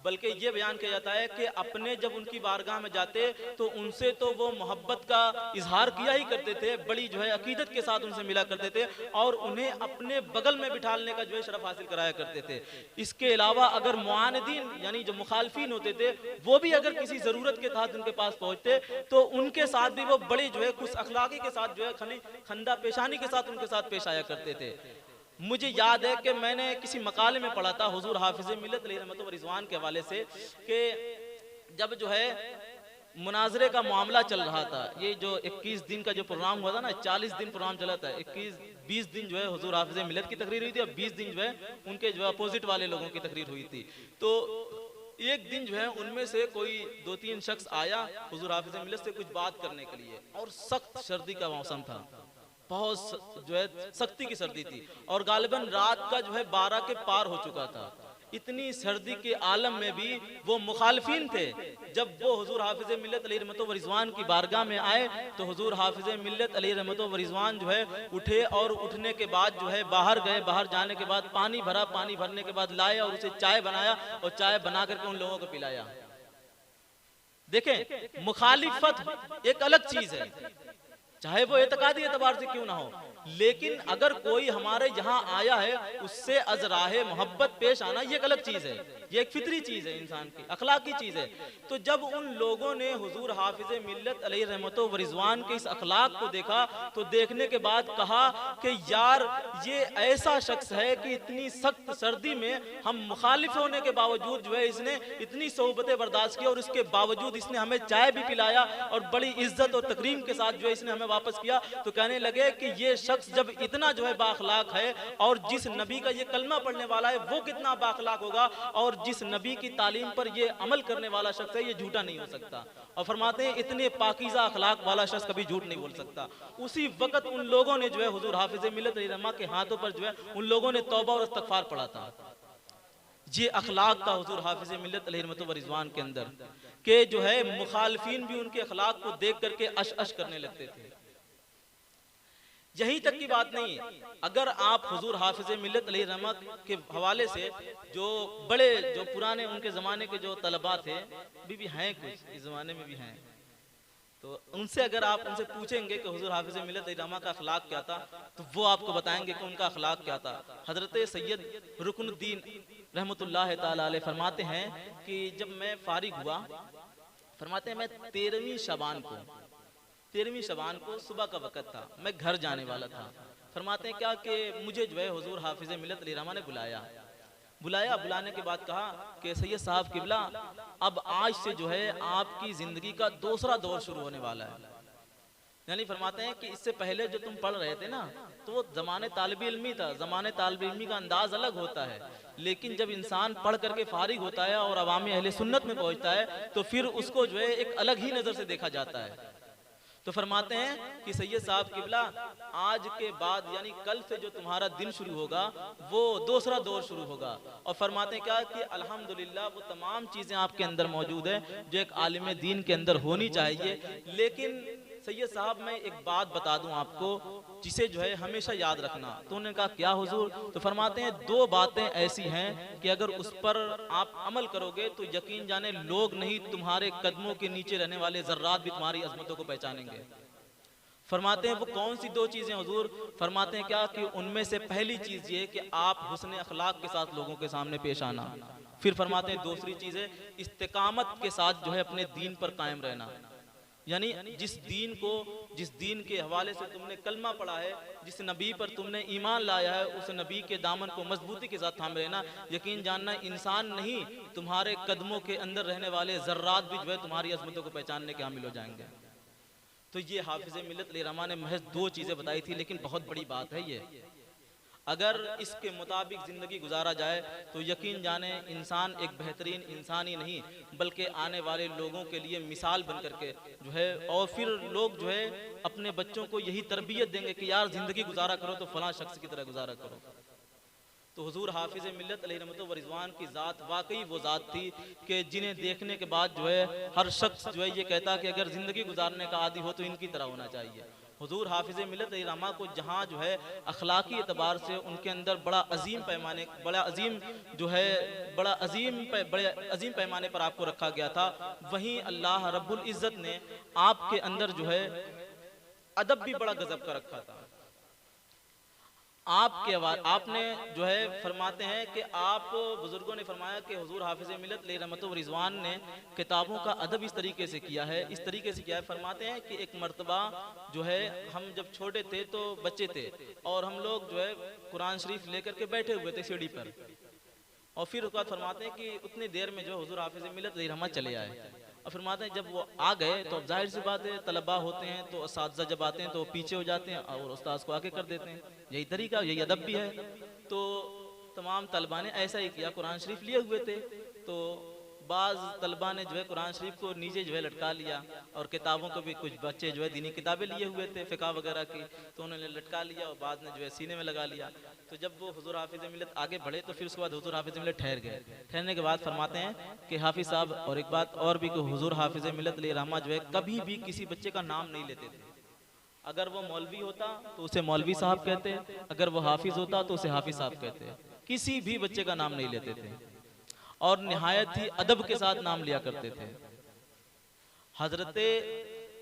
बल्कि ये बयान किया जाता है कि अपने जब उनकी बारगाह में जाते तो उनसे तो वो मोहब्बत का इजहार किया ही करते थे, बड़ी जो है अकीदत के साथ उनसे मिला करते थे और उन्हें अपने बगल में बिठाने का जो है शरफ हासिल कराया करते थे। इसके अलावा अगर मुआनिदीन यानी जो मुखालफीन होते थे वो भी अगर किसी ज़रूरत के तहत उनके पास पहुंचते तो उनके साथ भी वो बड़े जो है खुश अखलाकी के साथ जो है खंदा पेशानी के साथ उनके साथ पेश आया करते थे। मुझे याद है कि मैंने किसी मकाले में पढ़ा था हुजूर हाफिज मिल्लत अलैहि रहमत व रिजवान के हवाले से कि जब जो है मुनाजरे का मामला चल रहा था, ये जो 21 दिन का जो प्रोग्राम हुआ था ना, 40 दिन प्रोग्राम चला था, 20 दिन जो है हुजूर हाफिज मिल्लत की तकरीर हुई थी और 20 दिन जो है उनके जो अपोजिट वाले लोगों की तकरीर हुई थी। तो एक दिन जो है उनमें से कोई 2-3 शख्स आया हुजूर हाफिज मिल्लत से कुछ बात करने के लिए और सख्त सर्दी का मौसम था, बहुत जो है सख्ती की सर्दी थी और गालिबन रात का जो है 12 के पार हो चुका था। इतनी सर्दी के आलम में भी वो मुखालफीन थे। जब वो हुजूर हाफिज मिल्लत अलैहि रहमत व रिजवान की बारगाह में आए तो हुजूर हाफिज मिल्लत अलैहि रहमत व रिजवान जो है उठे और उठने के बाद जो है बाहर गए, बाहर जाने के बाद पानी भरा, पानी भरने के बाद लाए और उसे चाय बनाया और चाय बना करके उन लोगों को पिलाया। देखें, मुखालिफत एक अलग चीज है, चाहे वो एतकादी एतबार से क्यों ना हो, लेकिन अगर कोई हमारे यहाँ आया है उससे अजराहे मोहब्बत पेश आना ये एक अलग चीज है, ये एक फितरी चीज है, इंसान की अखलाकी चीज है। तो जब उन लोगों ने हुजूर हाफिज मिल्लत अलैहि रहमत व रिजवान के इस अखलाक को देखा तो देखने के बाद कहा कि यार ये ऐसा शख्स है कि इतनी सख्त सर्दी में हम मुखालिफ होने के बावजूद जो है इसने इतनी सोहबतें बर्दाश्त की और इसके बावजूद इसने हमें चाय भी पिलाया और बड़ी इज्जत और तकरीम के साथ जो है इसने हमें वापस किया। तो कहने लगे कि ये शख्स जब इतना जो है बाखलाक है और जिस नबी का ये कलमा पढ़ने वाला है वो कितना बाखलाक होगा और जिस नबी की तालीम पर ये अमल करने वाला शख्स है ये झूठा नहीं हो सकता। और फरमाते हैं इतने पाकीज़ा अखलाक वाला शख्स कभी झूठ नहीं बोल सकता। उसी वक्त उन लोगों ने जो है हुजूर हाफिज मिल्लत अलैहि रहमा के हाथों पर जो है उन लोगों ने तौबा और इस्तगफार पढ़ा था। ये अखलाक था हुजूर हाफिज मिल्लत अलैहि रहमत व रिजवान के अंदर के जो है मुखालफीन भी उनके अखलाक को देख करके अश अश करने लगते थे। यहीं तक की बात नहीं, अगर आप हुजूर हाफिज मिल्लत अलैहि रहमा के हवाले से जो बड़े जो पुराने उनके ज़माने के जो तलबा थे भी हैं, कुछ इस ज़माने में भी हैं, तो उनसे अगर आप उनसे पूछेंगे कि हुजूर हाफिज मिल्लत अलैहि रहमा का अखलाक क्या था तो वो आपको बताएंगे कि उनका अखलाक क्या था। हजरत सैयद रुकनुद्दीन रहमतुल्लाह ताला अलैह फरमाते हैं कि जब मैं फारिग हुआ, फरमाते हैं मैं 13वीं शबान को सुबह का वक़्त था, मैं घर जाने वाला था। फरमाते हैं क्या कि मुझे जो है हुजूर हाफिज मिल्लत अली रहमा ने बुलाने के बाद कहा कि सैयद साहब किबला, अब आज से जो है आपकी जिंदगी का दूसरा दौर शुरू होने वाला है। यानी फरमाते हैं कि इससे पहले जो तुम पढ़ रहे थे ना, तो वो ज़माने तालिब इल्मी था। ज़माने तालिब इल्मी का अंदाज अलग होता है, लेकिन जब इंसान पढ़ करके फारिग होता है और अवामी अहले सुन्नत में पहुंचता है तो फिर उसको जो है एक अलग ही नज़र से देखा जाता है। तो फरमाते हैं कि सैयद साहब किबला, आज के बाद यानी कल से जो तुम्हारा दिन शुरू होगा वो दूसरा दौर शुरू होगा। और फरमाते हैं क्या कि अल्हम्दुलिल्लाह वो तमाम चीज़ें आपके अंदर मौजूद है जो एक आलिम दीन के अंदर होनी चाहिए। लेकिन सैयद साहब मैं एक बात बता दूं आपको जिसे जो है हमेशा याद रखना। तो उन्होंने कहा क्या हुजूर? तो फरमाते हैं दो बातें ऐसी हैं कि अगर उस पर आप अमल करोगे तो यकीन जाने लोग नहीं, तुम्हारे कदमों के नीचे रहने वाले जर्रात भी तुम्हारी अजमतों को पहचानेंगे। फरमाते हैं वो कौन सी दो चीज़ें हुजूर? फरमाते हैं क्या कि उनमें से पहली चीज़ ये कि आप हुस्न अखलाक के साथ लोगों के सामने पेश आना। फिर फरमाते हैं दूसरी चीज़ है इस्तिकामत के साथ जो है अपने दीन पर कायम रहना। यानी जिस दीन के हवाले से तुमने कलमा पढ़ा है, जिस नबी पर तुमने ईमान लाया है, उस नबी के दामन को मजबूती के साथ थामे रहना। यकीन जानना इंसान नहीं, तुम्हारे कदमों के अंदर रहने वाले जर्रात भी जो है तुम्हारी अजमतों को पहचानने के हामिल हो जाएंगे। तो ये हाफिज मिल्लत अली रहमा ने महज दो चीज़ें बताई थी, लेकिन बहुत बड़ी बात है ये। अगर इसके मुताबिक ज़िंदगी गुजारा जाए तो यकीन जाने इंसान एक बेहतरीन इंसान ही नहीं बल्कि आने वाले लोगों के लिए मिसाल बन करके जो है, और फिर लोग जो है अपने बच्चों को यही तरबियत देंगे कि यार ज़िंदगी गुजारा करो तो फलां शख्स की तरह गुजारा करो। तो हुजूर हाफिज मिल्लत अलैहि रहमतुल्लाह व रिज़वान की ज़ात वाकई वो ज़ात थी कि जिन्हें देखने के बाद जो है हर शख्स जो है ये कहता कि अगर ज़िंदगी गुजारने का आदी हो तो इनकी तरह होना चाहिए। हुजूर हाफिज मिल्लत अलैहि रहमा को जहाँ जो है अखलाकी एतबार से उनके अंदर बड़े अजीम पैमाने पर आपको रखा गया था, वहीं अल्लाह रब्बुल इज़्ज़त ने आपके अंदर जो है अदब भी बड़ा गजब का रखा था। आपने जो है फरमाते हैं कि आप बुजुर्गों ने फरमाया कि हुजूर हाफिज मिल्लत अलैहि रहमतुल्लाह व रिज़वान ने किताबों का अदब इस तरीके से किया है, फरमाते हैं कि एक मर्तबा जो है हम जब छोटे थे तो बच्चे थे और हम लोग जो है कुरान शरीफ लेकर के बैठे हुए थे सीढ़ी पर, और फिर उसके बाद फरमाते हैं कि उतनी देर में जो हुजूर हाफिज मिल्लत अलैहि रहमा चले आए। और फरमाते हैं जब वो आ गए तो अब जाहिर सी बात है तलबा होते हैं तो असातिज़ा जब आते हैं तो पीछे हो जाते हैं और उस्ताद को आगे कर देते हैं। यही तरीका, यही अदब भी है। तो तमाम तलबा ने ऐसा ही किया, कुरान शरीफ लिए हुए थे तो बाज़ तलबा ने जो है कुरान शरीफ को नीचे जो है लटका लिया, और किताबों को भी कुछ बच्चे जो है दीनी किताबें लिए हुए थे फ़िक़्ह वगैरह की, तो उन्होंने लटका लिया और बाद में जो है सीने में लगा लिया। तो जब वो हुजूर हाफिज मिल्लत आगे बढ़े तो फिर उसके बाद हुजूर हाफिज मिल्लत ठहर गए। ठहरने के बाद फरमाते हैं कि हाफिज साहब, और एक बात और भी कि हुजूर हाफिज मिल्लत अलैहि रहमा जो है कभी भी किसी बच्चे का नाम नहीं लेते थे। अगर वो मौलवी होता तो उसे मौलवी साहब कहते, अगर वो हाफिज होता तो उसे हाफिज साहब कहते। किसी भी बच्चे का नाम नहीं लेते थे और निहायत ही अदब के साथ नाम लिया करते थे। हजरत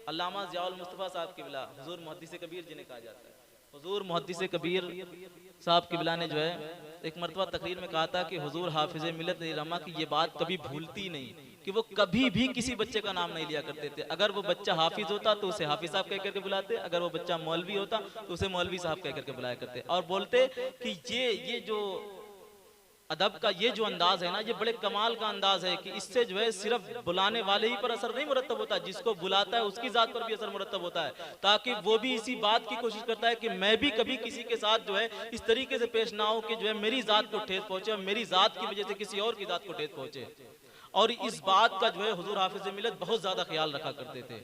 अल्लामा ज़ियाउल मुस्तफ़ा साहब किबला, हुजूर मुहद्दिस कबीर जिन्हें कहा जाता है, हुजूर मुहद्दिस कबीर साहब किबला ने जो है एक मरतबा तकरीर में कहा था कि हुजूर हाफिज मिल्लत अलैहि रहमा की ये बात कभी भूलती नहीं कि वो कभी भी किसी बच्चे का नाम नहीं लिया करते थे। अगर वो बच्चा हाफिज होता तो उसे हाफिज साहब कह करके बुलाते, अगर वो बच्चा मौलवी होता तो उसे मौलवी साहब कह करके बुलाया करते, और बोलते कि ये जो अदब का ये जो अंदाज है ना, ये बड़े कमाल का अंदाज है कि इससे जो है सिर्फ बुलाने वाले ही पर असर नहीं मुरत्तब होता, जिसको बुलाता है उसकी जात पर भी असर मुरत्तब होता है, ताकि वो भी इसी बात की कोशिश करता है कि मैं भी कभी किसी के साथ जो है इस तरीके से पेश ना हो कि जो है मेरी जात को ठेस पहुंचे और मेरी जात की वजह से किसी और की जात को ठेस पहुंचे। और इस बात का जो है हुजूर हाफिज मिल्लत बहुत ज्यादा ख्याल रखा करते थे।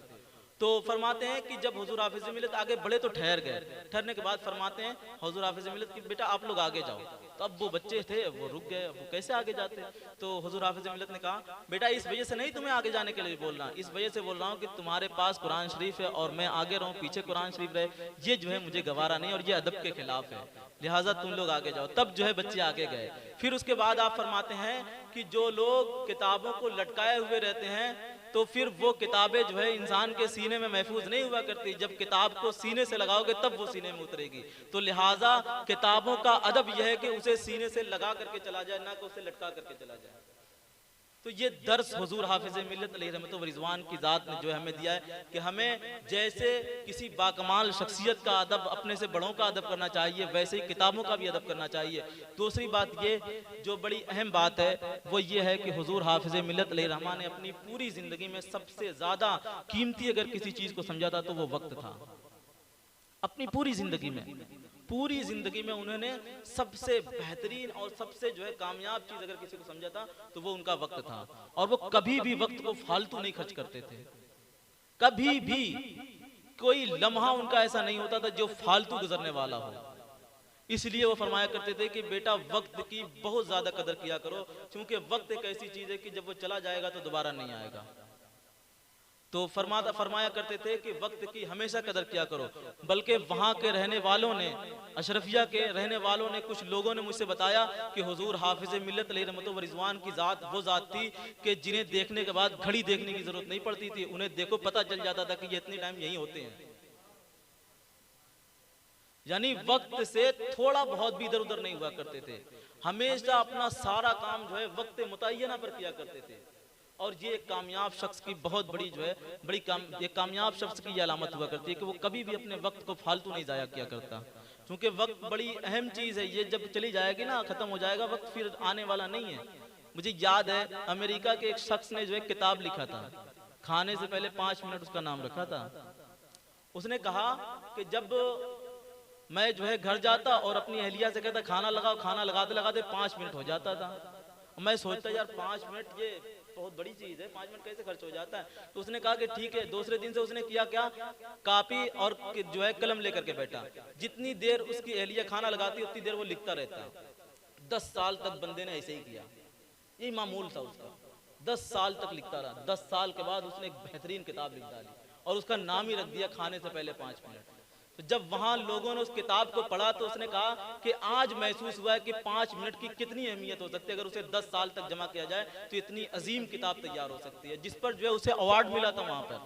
तो फरमाते हैं कि जब हुजूर हाफिज मिल्लत आगे बढ़े तो ठहर गए। ठहरने के बाद फरमाते हैं हुजूर हाफिज मिल्लत की बेटा आप लोग आगे जाओ। तो अब वो बच्चे थे वो रुक गए, वो कैसे आगे जाते। तो हुजूर हाफिज मिल्लत ने कहा बेटा इस वजह से नहीं तुम्हें आगे जाने के लिए बोल रहा, इस वजह से बोल रहा हूँ कि तुम्हारे पास कुरान शरीफ है और मैं आगे रहूँ पीछे कुरान शरीफ रहे, ये जो है मुझे गवारा नहीं और ये अदब के खिलाफ है, लिहाजा तुम लोग आगे जाओ। तब जो है बच्चे आगे गए। फिर उसके बाद आप फरमाते हैं कि जो लोग किताबों को लटकाए हुए रहते हैं तो फिर वो किताबें जो है इंसान के सीने में महफूज नहीं हुआ करती, जब किताब को सीने से लगाओगे तब वो सीने में उतरेगी। तो लिहाजा किताबों का अदब यह है कि उसे सीने से लगा करके चला जाए, ना कि उसे लटका करके चला जाए। तो ये दर्स हुजूर हाफिज़ मिल्लत अलैहि रहमतुल्लाह व रिज़वान की ज़ात ने जो है हमें दिया है कि हमें जैसे किसी बाकमाल शख्सियत का अदब, अपने से बड़ों का अदब करना चाहिए, वैसे ही किताबों का भी अदब करना चाहिए। दूसरी बात ये जो बड़ी अहम बात है वो ये है कि हुजूर हाफिज़ मिल्लत अलैहि रहमान ने अपनी पूरी ज़िंदगी में सबसे ज़्यादा कीमती अगर किसी चीज़ को समझा था तो वो वक्त था। अपनी पूरी ज़िंदगी में उन्होंने सबसे बेहतरीन और सबसे जो है कामयाब चीज अगर किसी को समझा था तो वो उनका वक्त था। और वो कभी भी वक्त को फालतू नहीं खर्च करते थे, कभी भी कोई लम्हा उनका ऐसा नहीं होता था जो फालतू गुजरने वाला हो। इसलिए वो फरमाया करते थे कि बेटा वक्त की बहुत ज्यादा कदर किया करो, क्योंकि वक्त एक ऐसी चीज है कि जब वो चला जाएगा तो दोबारा नहीं आएगा। तो फरमाया करते थे कि वक्त की हमेशा कदर किया करो। बल्कि वहाँ के रहने वालों ने, अशरफिया के रहने वालों ने, कुछ लोगों ने मुझसे बताया कि हुजूर हाफिज़ मिल्लत अलैहि रहमतुल्लाह व रिज़वान की ज़ात वो ज़ात थी कि जिन्हें देखने के बाद घड़ी देखने की जरूरत नहीं पड़ती थी, उन्हें देखो पता चल जाता था कि ये इतनी टाइम यहीं होते हैं। यानी वक्त से थोड़ा बहुत भी इधर उधर नहीं हुआ करते थे, हमेशा अपना सारा काम जो है वक्त मुतय्यना पर किया करते थे। और ये एक कामयाब शख्स की बहुत बड़ी जो है एक कामयाब शख्स की ये अलामत हुआ करती है कि वो कभी भी अपने वक्त को फालतू नहीं जाया किया करता, क्योंकि वक्त बड़ी अहम चीज़ है। ये जब चली जाएगी ना, ख़त्म हो जाएगा वक्त, फिर आने वाला नहीं है। मुझे याद है अमेरिका के एक शख्स ने जो है किताब लिखा था, खाने से पहले 5 मिनट उसका नाम रखा था। उसने कहा कि जब मैं जो है घर जाता और अपनी अहलिया से कहता खाना लगाओ, खाना लगाते लगाते 5 मिनट हो जाता था। मैं सोचता यार 5 मिनट ये बहुत बड़ी चीज है, 5 मिनट कैसे खर्च हो जाता है। तो उसने कहा कि ठीक है। दूसरे दिन से उसने किया क्या, कापी और जो है कलम लेकर के बैठा। जितनी देर उसकी अहलिया खाना लगाती उतनी देर वो लिखता रहता। 10 साल तक बंदे ने ऐसे ही किया, यही मामूल था उसका। 10 साल तक लिखता रहा। 10 साल के बाद उसने एक बेहतरीन किताब लिख डाली और उसका नाम ही रख दिया खाने से पहले 5 मिनट। तो जब वहां लोगों ने उस किताब को पढ़ा तो उसने कहा कि आज महसूस हुआ है कि 5 मिनट की कितनी अहमियत हो सकती है। अगर उसे 10 साल तक जमा किया जाए तो इतनी अजीम किताब तैयार हो सकती है, जिस पर जो है उसे अवार्ड मिला था वहां पर।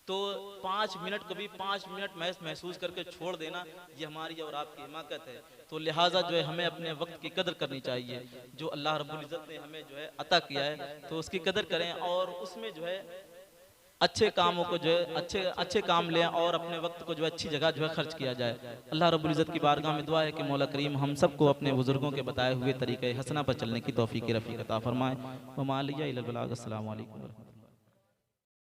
तो 5 मिनट को भी 5 मिनट महसूस करके छोड़ देना, ये हमारी और आपकी हिमाकत है। तो लिहाजा जो है हमें अपने वक्त की कदर करनी चाहिए। जो अल्लाह रब्बुल इज़्ज़त ने हमें जो है अता किया है तो उसकी कदर करें और उसमें जो है अच्छे कामों को जो है अच्छे काम लें और अपने वक्त को जो अच्छी जगह जो है खर्च किया जाए। अल्लाह रब्बुल इज़्ज़त की बारगाह में दुआ है कि मौला करीम हम सबको अपने बुजुर्गों के बताए हुए तरीके हसना पर चलने की तौफीक रफ़ीक अता फरमाए। व मा अलैना इल्लल बलाग। अस्सलामु अलैकुम।